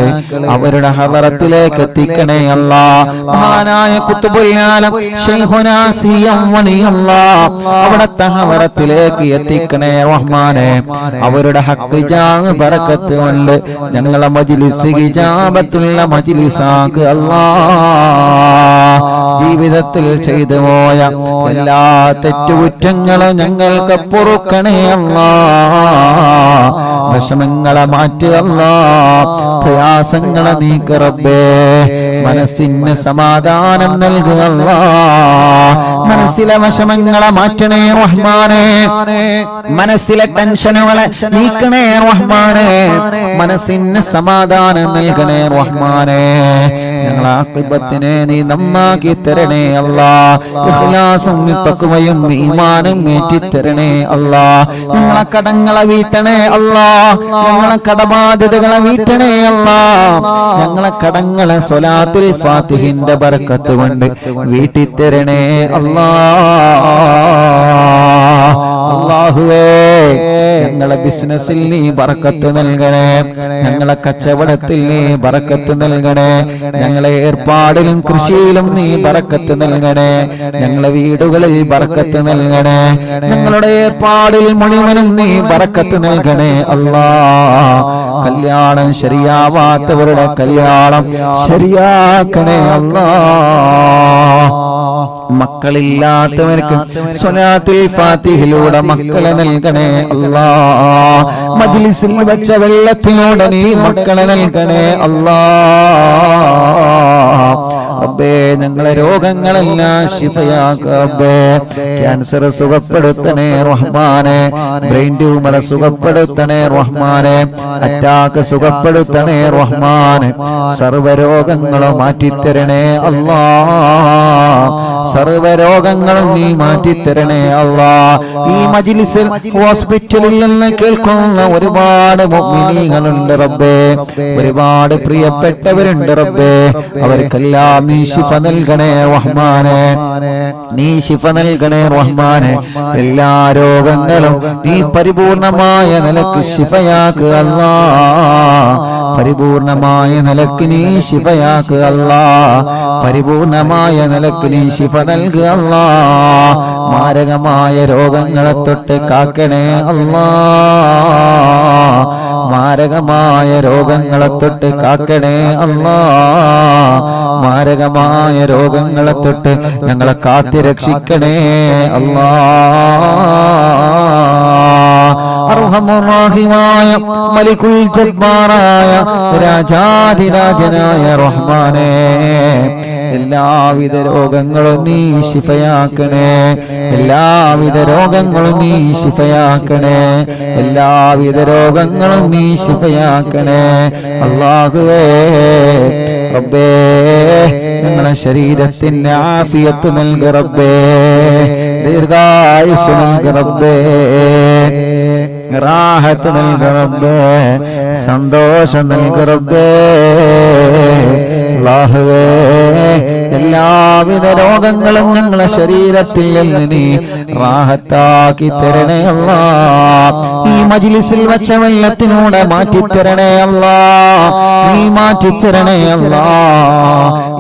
അവരുടെ ഹളറത്തിലേക്ക് എത്തിക്കണേ അല്ലാഹ്. മഹാനായ ഖുത്ബുൽ ആലം ശൈഖുനാ സിയം വലിയല്ലാഹ് അവിടത്തെ ഹളറത്തിലേക്ക് എത്തിക്കണേ റഹ്മാനേ. അവരുടെ ഹഖ് ജാഹ് ബറക്കത്ത് കൊണ്ട് ഞങ്ങളെ മജ്ലിസ് ഇജാബത്തുള്ള മജ്ലിസാക്ക് അല്ലാഹ്. ജീവിതത്തിൽ ചെയ്തു പോയ എല്ലാ തെറ്റുകുറ്റങ്ങളും ഞങ്ങൾക്ക് പൊറുക്കണേ അല്ലാ. വിഷമങ്ങളെ മാറ്റുക അല്ലാ, പ്രയാസങ്ങളെ നീക്ക് റബ്ബേ. മനസ്സിന് സമാധാനം നൽകുക അല്ലാ. മനസ്സിലെ വിഷമങ്ങളെ മാറ്റണേ റഹ്മാനേ. മനസ്സിലെ ടെൻഷനുകളെ നീക്കണേ റഹ്മാനേ. മനസ്സിന് സമാധാനം നൽകണേ റഹ്മാനേ. ഞങ്ങളെ ആഖിബത്തിനെ നീ നന്നാക്കി തരണേ അല്ലാ. ഇഖ്ലാസും തഖ്വയും ഈമാനും ഏറ്റിത്തരണേ അല്ലാ. ഞങ്ങളെ കടങ്ങളെ വീട്ടണേ അല്ലാ. ഞങ്ങളെ കടബാധ്യതകളെ വീട്ടണേ അല്ലാ. ഞങ്ങളെ കടങ്ങളെ സ്വലാത്തുൽ ഫാത്തിഹിന്റെ ബർക്കത്ത് കൊണ്ട് വീട്ടിത്തരണേ അല്ലാ. അല്ലാഹുവേ, ഞങ്ങളെ ബിസിനസ്സിൽ നീ ബർക്കത്ത് നൽകണേ. ഞങ്ങളെ കച്ചവടത്തിൽ നീ ബർക്കത്ത് നൽകണേ. ഞങ്ങളെ ഏർപ്പാടിലും കൃഷിയിലും നീ ബർക്കത്ത് നൽകണേ. ഞങ്ങളെ വീടുകളിൽ ബർക്കത്ത് നൽകണേ. ഞങ്ങളുടെ ഏർപ്പാടിൽ മുഴുവനും നീ ബർക്കത്ത് നൽകണേ അല്ലാ. കല്യാണം ശരിയാവാത്തവരുടെ കല്യാണം ശരിയാക്കണേ അല്ലാ. മക്കളില്ലാത്തവർക്ക് സ്വലാത്തുൽ ഫാത്തിഹിലൂടെ മക്കളെ നൽകണേ അല്ലാ. മജ്ലിസിൽ വെച്ച വെള്ളത്തിലൂടെ നീ മക്കളെ നൽകണേ അല്ലാ. റബ്ബേ, ഞങ്ങളെ രോഗങ്ങളെല്ലാം ശിഫയാക്ക റബ്ബേ. ക്യാൻസർ സുഖപ്പെടുത്തണേ റഹ്മാനെ. ബ്രെയിൻ ട്യൂമർ സുഖപ്പെടുത്തണേ റഹ്മാനെ. അറ്റാക്ക് സുഖപ്പെടുത്തണേ റഹ്മാനെ. സർവ്വരോഗങ്ങളും മാറ്റിത്തരണേ അല്ലാ. സർവ്വരോഗങ്ങളും നീ മാറ്റിത്തരണേ അല്ലാ. ഈ മജ്ലിസിൽ ഹോസ്പിറ്റലിൽ നിന്ന് കേൾക്കുന്ന ഒരുപാട് മുഅ്മിനീങ്ങളുണ്ട് റബ്ബേ. ഒരുപാട് പ്രിയപ്പെട്ടവരുണ്ട് റബ്ബേ. അവർക്കെല്ലാം നീ ശിഫ നൽകണേ റഹ്മാനെ. നീ ശിഫ നൽകണേ റഹ്മാനെ. എല്ലാ രോഗങ്ങളും നീ പരിപൂർണമായ നിലക്ക് ശിഫയാക്കുക അല്ലാ. പരിപൂർണമായ നിലക്ക് നീ ശിഫയാക്കുക അല്ലാ. പരിപൂർണമായ നിലക്ക് നീ ശിഫ നൽകുക അല്ലാ. മാരകമായ രോഗങ്ങളെ തൊട്ട് കാക്കണേ അല്ലാ. മാരകമായ രോഗങ്ങളെ തൊട്ട് കാക്കണേ അല്ലാ. മാരകമായ രോഗങ്ങളെ തൊട്ട് ഞങ്ങളെ കാത്തി രക്ഷിക്കണേ അല്ലാ. അർഹമുർ-റഹീമായ മലികുൽ ജബ്ബാറായ രാജാധിരാജനായ റഹ്മാനേ, എല്ലാവിധ രോഗങ്ങളും നീ ശിഫയാക്കണേ. എല്ലാവിധ രോഗങ്ങളും നീ ശിഫയാക്കണേ. എല്ലാവിധ രോഗങ്ങളും നീ ശിഫയാക്കണേ അല്ലാഹുവേ. റബ്ബേ, ഞങ്ങളെ ശരീരത്തിന് ആഫിയത്ത് നൽകി റബ്ബേ. ദീർഘായുസ് നൽകി റബ്ബേ. റാഹത്ത് നൽകി റബ്ബേ. സന്തോഷം നൽകി റബ്ബേ. അല്ലാഹുവേ, എല്ലാവിധ രോഗങ്ങളും ഞങ്ങളെ ശരീരത്തിൽ നിന്ന് നീ റാഹത്താക്കി തരണേ അല്ലാ. ഈ മജ്ലിസിൽ വെച്ച വെള്ളത്തിലൂടെ മാറ്റിത്തരണേ അല്ലാ. നീ മാറ്റിത്തരണേ അല്ലാ.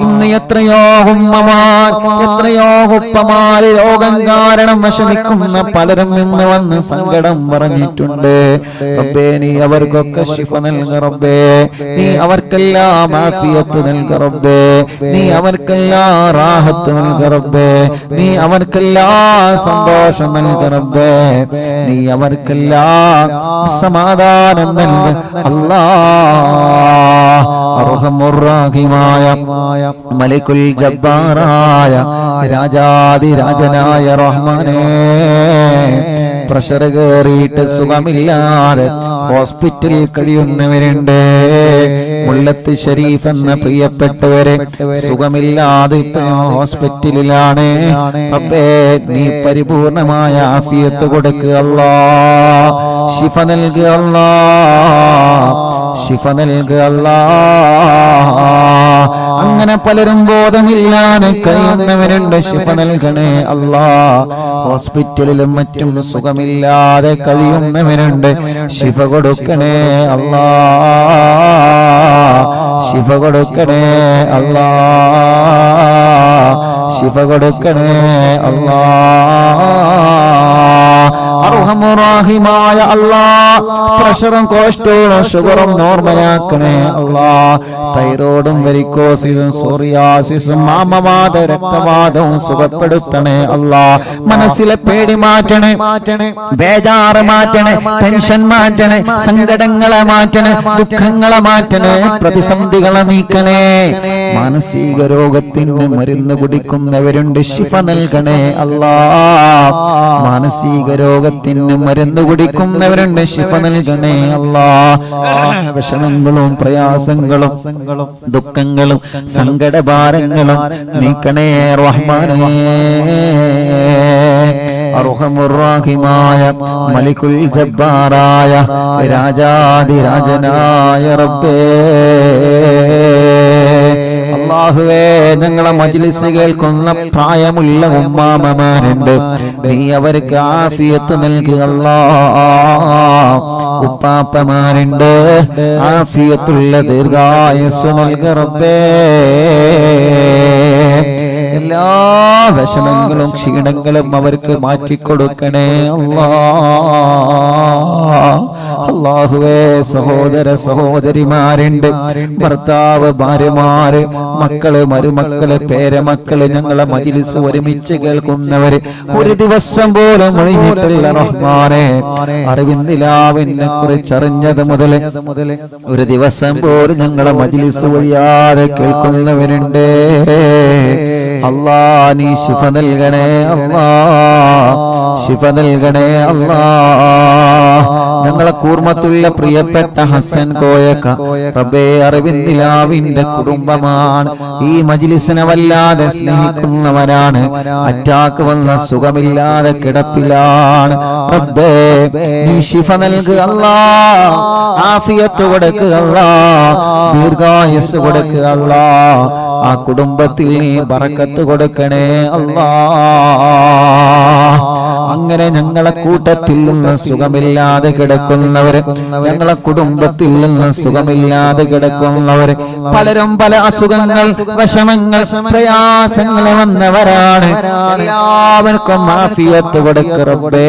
ഇന്ന് എത്രയോ ഉമ്മമാർ, എത്രയോ ഉപ്പമാര് രോഗം കാരണം വിഷമിക്കുന്ന പലരും ഇന്ന് വന്ന് സങ്കടം പറഞ്ഞിട്ടുണ്ട് റബ്ബേ. നീ അവർക്കൊക്കെ ശിഫ നൽക റബ്ബേ. നീ അവർക്കെല്ലാം ആഫിയത്ത് നൽക റബ്ബേ. നീ അവർക്കെല്ലാം റാഹത്ത് നൽക റബ്ബേ. നീ അവർക്കെല്ലാം സന്തോഷം നൽക റബ്ബേ. നീ അവർക്കെല്ലാം സമാധാനം നൽക അല്ലാ. അർഹമുർ-റഹീമായ മലികുൽ ജബ്ബാറായ രാജാധിരാജനായ റഹ്മാനേ, പ്രഷർ കയറിയിട്ട് സുഖമില്ലാതെ ഹോസ്പിറ്റലിൽ കഴിയുന്നവരുണ്ട്. മുല്ലത്ത് ഷരീഫ് എന്ന പ്രിയപ്പെട്ടവരെ സുഖമില്ലാതെ ഇപ്പോഴും ഹോസ്പിറ്റലിലാണ്. റബ്ബേ, നീ പരിപൂർണമായ ആഫിയത്ത് കൊടുക്കുക അല്ലാ. ശിഫ നൽകുക അല്ലാ. ശിഫ നൽകുക അല്ലാ. അങ്ങനെ പലരും ബോധമില്ലാതെ കഴിയുന്നവരുണ്ട്. ശിഫ നൽകണേ അല്ലാ. ഹോസ്പിറ്റലിലും മറ്റും സുഖമില്ലാതെ കഴിയുന്നവരുണ്ട്. ശിഫ കൊടുക്കണേ അല്ലാ. ശിഫ കൊടുക്കണേ അല്ലാ. ശിഫ കൊടുക്കണേ അല്ലാ. അർഹമുറാഹിമായ അല്ലാഹ് പ്രഷറും കൊളസ്ട്രോളും ഷുഗറും നോർമലാക്കണേ അല്ലാഹ് തൈറോയ്ഡും വെരിക്കോസിസും സോറിയാസിസും മാമവാദ രക്തവാദവും സുഖപ്പെടുത്തണേ അല്ലാഹ് മനസ്സിലെ പേടി മാറ്റണേ ബേജാറ് മാറ്റണേ ടെൻഷൻ മാറ്റണേ സങ്കടങ്ങളെ മാറ്റണേ ദുഃഖങ്ങളെ മാറ്റണേ പ്രതിസന്ധികളെ നീക്കണേ മാനസിക രോഗത്തിന് മരുന്ന് കുടിക്കുന്നവരുണ്ട് ശിഫ നൽകണേ അല്ലാഹ് മാനസിക രോഗത്തിന് മരുന്ന് കുടിക്കുന്നവരുണ്ട് ശിഫ നൽകണേ അല്ലാഹ് വിഷമങ്ങളും പ്രയാസങ്ങളും ദുഃഖങ്ങളും സങ്കടഭാരങ്ങളും നീക്കണേ റഹ്മാനേ അർഹമുർറാഹിമായ മലികുൽ ജബ്ബാറായ രാജാധിരാജനായ റബ്ബേ അല്ലാഹുവേ ഞങ്ങളെ മജ്ലിസ് കേൾക്കുന്ന പ്രായമുള്ള ഉമ്മാമമാരുണ്ട് നീ അവർക്ക് ആഫിയത്ത് നൽകുക അല്ലാഹ് ഉപ്പാപ്പമാരുണ്ട് ആഫിയത്തുള്ള ദീർഘായുസ്സ് നൽകുക റബ്ബേ എല്ലാ വിഷമങ്ങളും ക്ഷീണങ്ങളും അവർക്ക് മാറ്റിക്കൊടുക്കണേ അല്ലാഹുവേ സഹോദര സഹോദരിമാരുണ്ട് ഭർത്താവ് ഭാര്യമാര് മക്കള് മരുമക്കള് പേരമക്കള് ഞങ്ങളെ മജ്ലിസ് ഒരുമിച്ച് കേൾക്കുന്നവര് ഒരു ദിവസം പോലും ഒഴിഞ്ഞിട്ടില്ല റഹ്മാനെ അറിവിന്ദിലാവിനെ കുറിച്ചറിഞ്ഞത് മുതൽ ഒരു ദിവസം പോലും ഞങ്ങളെ മജ്ലിസ് ഒഴിയാതെ കേൾക്കുന്നവരുണ്ട് അല്ലാ നീ ശിഫ നൽകണേ അല്ലാ ശിഫ നൽകണേ അല്ലാ ഞങ്ങളെ കൂർമ്മത്തുള്ള പ്രിയപ്പെട്ട ഹസൻ കോയക്ക റബ്ബേ അറിവിന്ദിലാവിന്റെ കുടുംബമാണ് ഈ മജ്ലിസിനെ വല്ലാതെ സ്നേഹിക്കുന്നവരാണ് അറ്റാക്ക് വന്ന സുഖമില്ലാതെ കിടപ്പിലാണ് റബ്ബേ നീ ശിഫ നൽകുക അല്ലാ ആഫിയത്ത് കൊടുക്കുക അല്ലാ ദീർഘായുസ്സ് കൊടുക്കുക അല്ലാ ആ കുടുംബത്തിൽ നീ ബറക്കത്ത് കൊടുക്കണേ അല്ലാ അങ്ങനെ ഞങ്ങളെ കൂട്ടത്തിൽ നിന്ന് സുഖമില്ലാതെ കിടക്കുന്നവര് ഞങ്ങളെ കുടുംബത്തിൽ നിന്ന് സുഖമില്ലാതെ കിടക്കുന്നവര് പലരും പല അസുഖങ്ങൾ വിഷമങ്ങൾ പ്രയാസങ്ങൾ വന്നവരാണ് എല്ലാവർക്കും ആഫിയത്ത് കൊടുക്ക റബ്ബേ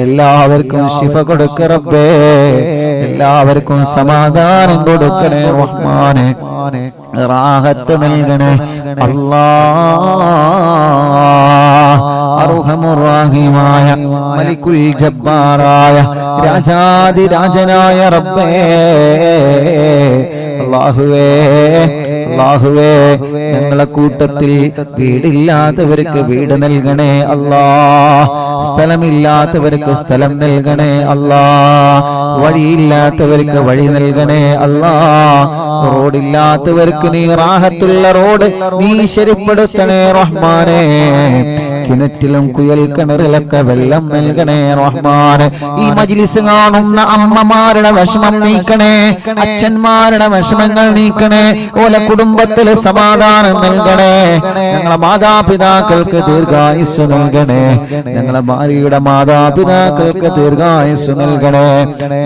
എല്ലാവർക്കും ശിഫ കൊടുക്ക റബ്ബേ എല്ലാവർക്കും സമാധാനം കൊടുക്കണേ റഹ്മാനെ റാഹത്ത് നൽകണേ അല്ലാഹ് അർഹമുർറാഹിമായ മലികുൽ ജബ്ബാറായ രാജാധിരാജനായ റബ്ബേ അല്ലാഹുവേ അല്ലാഹുവേ ഞങ്ങളെ കൂട്ടത്തിൽ വീടില്ലാത്തവർക്ക് വീട് നൽകണേ അല്ലാഹ് സ്ഥലമില്ലാത്തവർക്ക് സ്ഥലം നൽകണേ അല്ലാഹ് വഴിയില്ലാത്തവർക്ക് വഴി നൽകണേ അല്ലാഹ് റോഡില്ലാത്തവർക്ക് നീ റാഹത്തുള്ള റോഡ് നീ ശരിപ്പെടുത്തണേ റഹ്മാനേ കിണറ്റിലും കുയൽ കിണറിലൊക്കെ വെള്ളം നൽകണേ റഹ്മാനെ ഈ മജ്ലിസ് കാണുന്ന അമ്മമാരുടെ വിഷമം നീക്കണേ അച്ഛന്മാരുടെ വിഷമങ്ങൾ നീക്കണേ ഓലെ കുടുംബത്തിൽ സമാധാനം നൽകണേ ഞങ്ങളെ മാതാപിതാക്കൾക്ക് ദീർഘായുസ്സ് നൽകണേ ഞങ്ങളെ ഭാര്യയുടെ മാതാപിതാക്കൾക്ക് ദീർഘായുസ്സ് നൽകണേ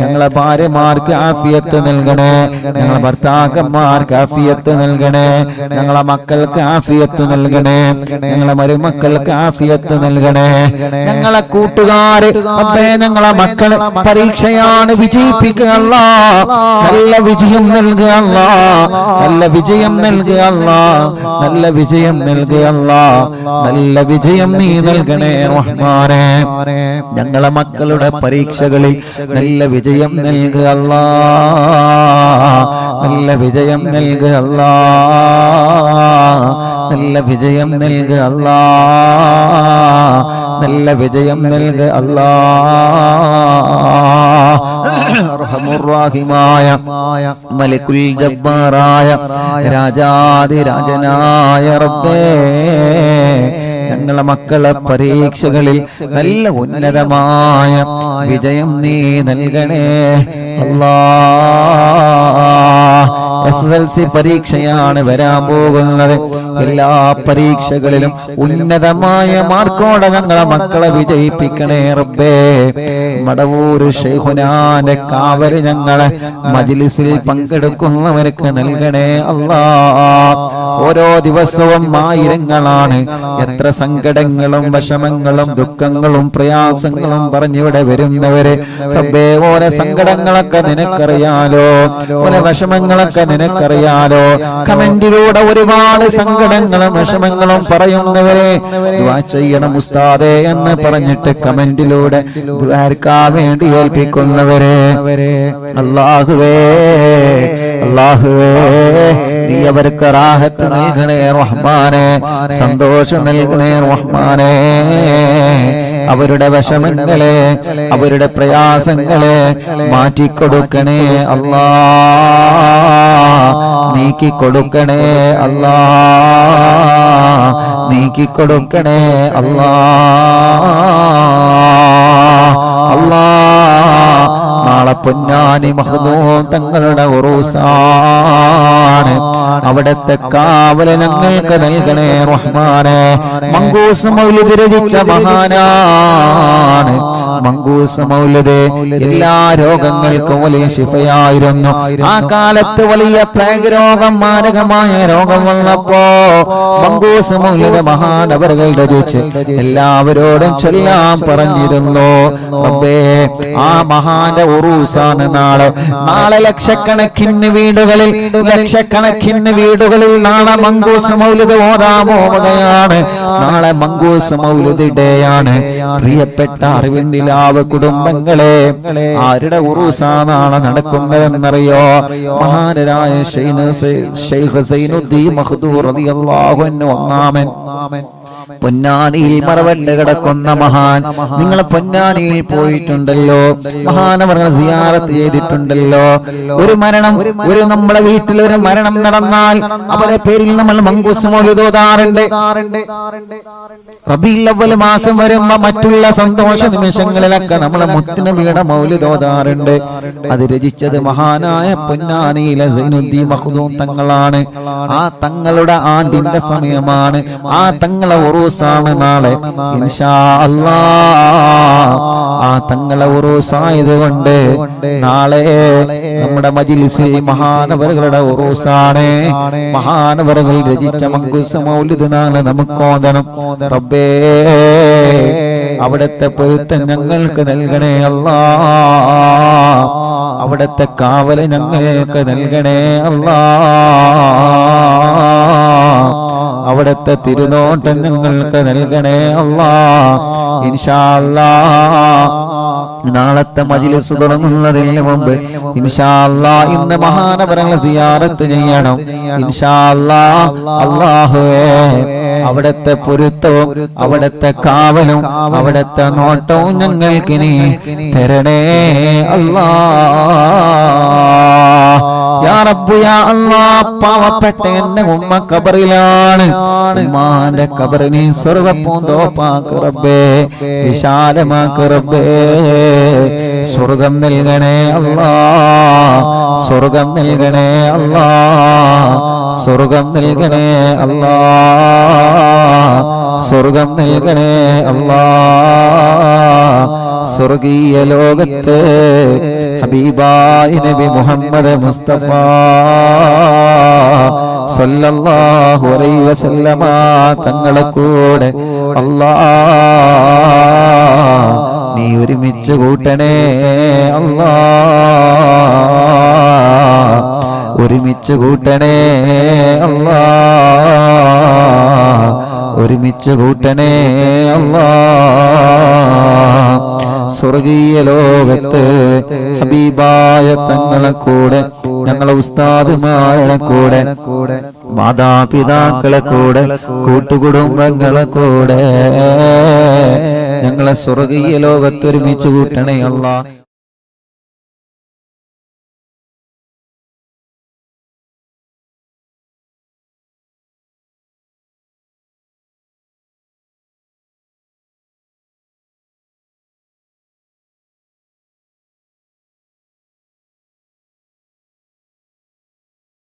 ഞങ്ങളെ ഭാര്യമാർക്ക് ആഫിയത്ത് നൽകണേ ഞങ്ങളെ ഭർത്താക്കന്മാർക്ക് ആഫിയത്ത് നൽകണേ ഞങ്ങളെ മക്കൾക്ക് ആഫിയത്ത് നൽകണേ ഞങ്ങളെ മരുമക്കൾക്ക് ആഫിയത്ത് നൽകണേ ഞങ്ങളെ കൂട്ടുകാര് ഞങ്ങളെ മക്കള് പരീക്ഷയാണ് വിജയിപ്പിക്കുക അല്ലാഹ് നല്ല വിജയം നൽകുക അല്ലാഹ് നല്ല വിജയം നൽകുക അല്ലാഹ് നല്ല വിജയം നൽകുക അല്ലാഹ് നല്ല വിജയം നീ നൽകണേ റഹ്മാനേ ഞങ്ങളെ മക്കളുടെ പരീക്ഷകളിൽ നല്ല വിജയം നൽകുക അല്ലാഹ് നല്ല വിജയം നൽകുക അല്ലാഹ് നല്ല വിജയം നൽകുക അല്ലാഹ് നല്ല വിജയം നൽകുക അല്ലാഹ് അർഹമുർറാഹിമായ മലികുൽ ജബ്ബാറായ രാജാധിരാജനായ റബ്ബേ ഞങ്ങളെ മക്കളെ പരീക്ഷകളിൽ നല്ല ഉന്നതമായ വിജയം നീ നൽകണേ അല്ലാഹ് SSLC പരീക്ഷയാണ് വരാൻ പോകുന്നത് എല്ലാ പരീക്ഷകളിലും ഉന്നതമായ മാർക്കോടെ ഞങ്ങളെ മക്കളെ വിജയിപ്പിക്കണേ റബ്ബേ. മടവൂർ ശൈഖുനാന്റെ കാവല് ഞങ്ങളെ മജ്ലിസിൽ പങ്കെടുക്കുന്നവർക്ക് നൽകണേ അല്ലാ. ഓരോ ദിവസവും ആയിരങ്ങളാണ് എത്ര സങ്കടങ്ങളും വിഷമങ്ങളും ദുഃഖങ്ങളും പ്രയാസങ്ങളും പറഞ്ഞിവിടെ വരുന്നവര്. റബ്ബേ, ഓരോ സങ്കടങ്ങളൊക്കെ നിനക്കറിയാലോ, ഓരോ വിഷമങ്ങളൊക്കെ നിനക്കറിയാലോ. കമന്റിലൂടെ ഒരുപാട് സങ്കടങ്ങളും വിഷമങ്ങളും പറയുന്നവരെ ദുആ ചെയ്യണം ഉസ്താദേ എന്ന് പറഞ്ഞിട്ട് കമന്റിലൂടെ ദുആർക്കാ വേണ്ടി ഏൽപ്പിക്കുന്നവരെ അല്ലാഹുവേ, അല്ലാഹുവേ, നീ അവർക്ക് റാഹത്ത് നൽകണേ റഹ്മാനേ, സന്തോഷം നൽകണേ റഹ്മാനേ. അവരുടെ വിഷമങ്ങളെ അവരുടെ പ്രയാസങ്ങളെ മാറ്റിക്കൊടുക്കണേ അല്ലാ, നീക്കിക്കൊടുക്കണേ അല്ലാ, നീക്കിക്കൊടുക്കണേ അല്ലാ. അല്ലാ, നാളെ പൊന്നാനി മഖ്ദൂം തങ്ങളുടെ ഉറൂസാണ്. അവിടത്തെ കാവല് ഞങ്ങൾക്ക് നൽകണേ റഹ്മാനേ. മങ്കൂസ് മൗലിദ് രചിച്ച മഹാനാണ്. മങ്കൂസ് മൗലിദ് എല്ലാ രോഗങ്ങൾക്കും വലിയ ശിഫയായിരുന്നു. ആ കാലത്ത് വലിയ പ്ലേഗ് രോഗം, മാരകമായ രോഗം വന്നപ്പോ മങ്കൂസ് മൗലിദ് മഹാനവറുകൾ രചിച്ച് എല്ലാവരോടും ചൊല്ലാൻ പറഞ്ഞിരുന്നു. റബ്ബേ, ആ മഹാന്റെ ഉറൂസാണ് നാളെ. നാളെ ലക്ഷക്കണക്കിന് വീടുകളിൽ നാളെ മങ്കൂസ് മൗലിദ് ഓതാൻ പോവുകയാണ്. നാളെ മങ്കൂസ് മൗലിദ് ഡേയാണ്. പ്രിയപ്പെട്ട അറിവിന്ദിലാവ് കുടുംബങ്ങളെ, ആരുടെ ഉറൂസാ നാളെ നടക്കുന്നതെന്നറിയോ? മഹാനരായ ശൈഖ് സൈനുദ്ദീൻ മഖ്ദൂർ റളിയല്ലാഹു അൻഹു ഒന്നാമൻ. പൊന്നാനിയിൽ മറവണ്ട് കിടക്കുന്ന മഹാൻ. നിങ്ങൾ പൊന്നാനിയിൽ പോയിട്ടുണ്ടല്ലോ, മഹാനവറുകളെ സിയാറത്ത് ചെയ്തിട്ടുണ്ടല്ലോ. ഒരു മരണം, ഒരു നമ്മുടെ വീട്ടിൽ ഒരു മരണം നടന്നാൽ അവരെ പേരിൽ നമ്മൾ മങ്കൂസ് മൗലിദ് ഓതാറുണ്ട്. റബീഉൽ അവ്വൽ മാസം വരുമ്പോ മറ്റുള്ള സന്തോഷ നിമിഷങ്ങളിലൊക്കെ നമ്മൾ മുത്തുനബിയുടെ മൗലിദ് ഓതാറുണ്ട്. അത് രചിച്ചത് മഹാനായ പൊന്നാനിയിലെ സൈനുദ്ദീൻ മഖ്ദൂം തങ്ങളാണ്. ആ തങ്ങളുടെ ആണ്ടിന്റെ സമയമാണ്. ആ തങ്ങളെ ഉറൂസാണ് നാളെ ഇൻഷാ അല്ലാഹ്. ആ തങ്ങളെ ഉറൂസായതുകൊണ്ട് നാളെ നമ്മുടെ മജ്ലിസിൽ മഹാനവറുകളുടെ ഉറൂസാണ്. മഹാനവറുകൾ രചിച്ച മങ്കൂസ് മൗലിദ് നാളെ നമുക്ക് ഓതണം. റബ്ബേ, അവിടുത്തെ പൊരുത്തം ഞങ്ങൾക്ക് നൽകണേ അല്ലാഹ്. അവിടുത്തെ കാവല് ഞങ്ങൾക്ക് നൽകണേ അല്ലാഹ്. അവിടുത്തെ തിരുനോട്ടം ഞങ്ങൾക്ക് നൽകണേ അല്ലാഹ്. ഇൻഷാ അല്ലാഹ് നാളത്തെ മജ്ലിസ് തുടങ്ങുന്നതിന് മുമ്പ് ഇൻഷാ അല്ലാഹ് ഇന്ന് മഹാനവറുകളെ സിയാറത്ത് ചെയ്യണം. ഇൻഷാ അല്ലാഹ്. അല്ലാഹുവേ, അവിടുത്തെ പൊരുത്തവും അവിടുത്തെ കാവലും അവിടുത്തെ നോട്ടവും ഞങ്ങൾക്ക് നീ തരണേ അല്ലാഹ്. യാ റബ്ബ് യാ അല്ലാഹ്, പാവപ്പെട്ട എന്റെ ഉമ്മ ഖബറിലാണ്. ഉമ്മാന്റെ ഖബറിനെ സ്വർഗ്ഗപ്പൂന്തോപ്പാക്ക് റബ്ബേ, വിശാലമാക്ക് റബ്ബേ. സ്വർഗം നൽകണേ അല്ലാഹ്, സ്വർഗം നൽകണേ അല്ലാഹ്, സ്വർഗം നൽകണേ അല്ലാഹ്, സ്വർഗം നൽകണേ അല്ലാഹ്. സ്വർഗീയ ലോകത്ത് ഹബീബായ നബി മുഹമ്മദ് മുസ്തഫ സല്ലല്ലാഹു അലൈഹി വസല്ലമ തങ്ങളെ കൂടെ അല്ലാഹ് നീ ഒരുമിച്ച് കൂട്ടണേ അല്ലാഹ്, ഒരുമിച്ച് കൂട്ടണേ അല്ലാഹ്, ഒരുമിച്ച് കൂട്ടണേ അല്ലാഹ്. സ്വർഗീയ ലോകത്ത് ഹബീബായ തങ്ങളെ കൂടെ, ഞങ്ങളെ ഉസ്താദുമാരുടെ കൂടെ, മാതാപിതാക്കളെ കൂടെ, കൂട്ടുകുടുംബങ്ങളെ കൂടെ ഞങ്ങളെ സ്വർഗീയ ലോകത്ത് ഒരുമിച്ച് കൂട്ടണേ അല്ലാഹ്.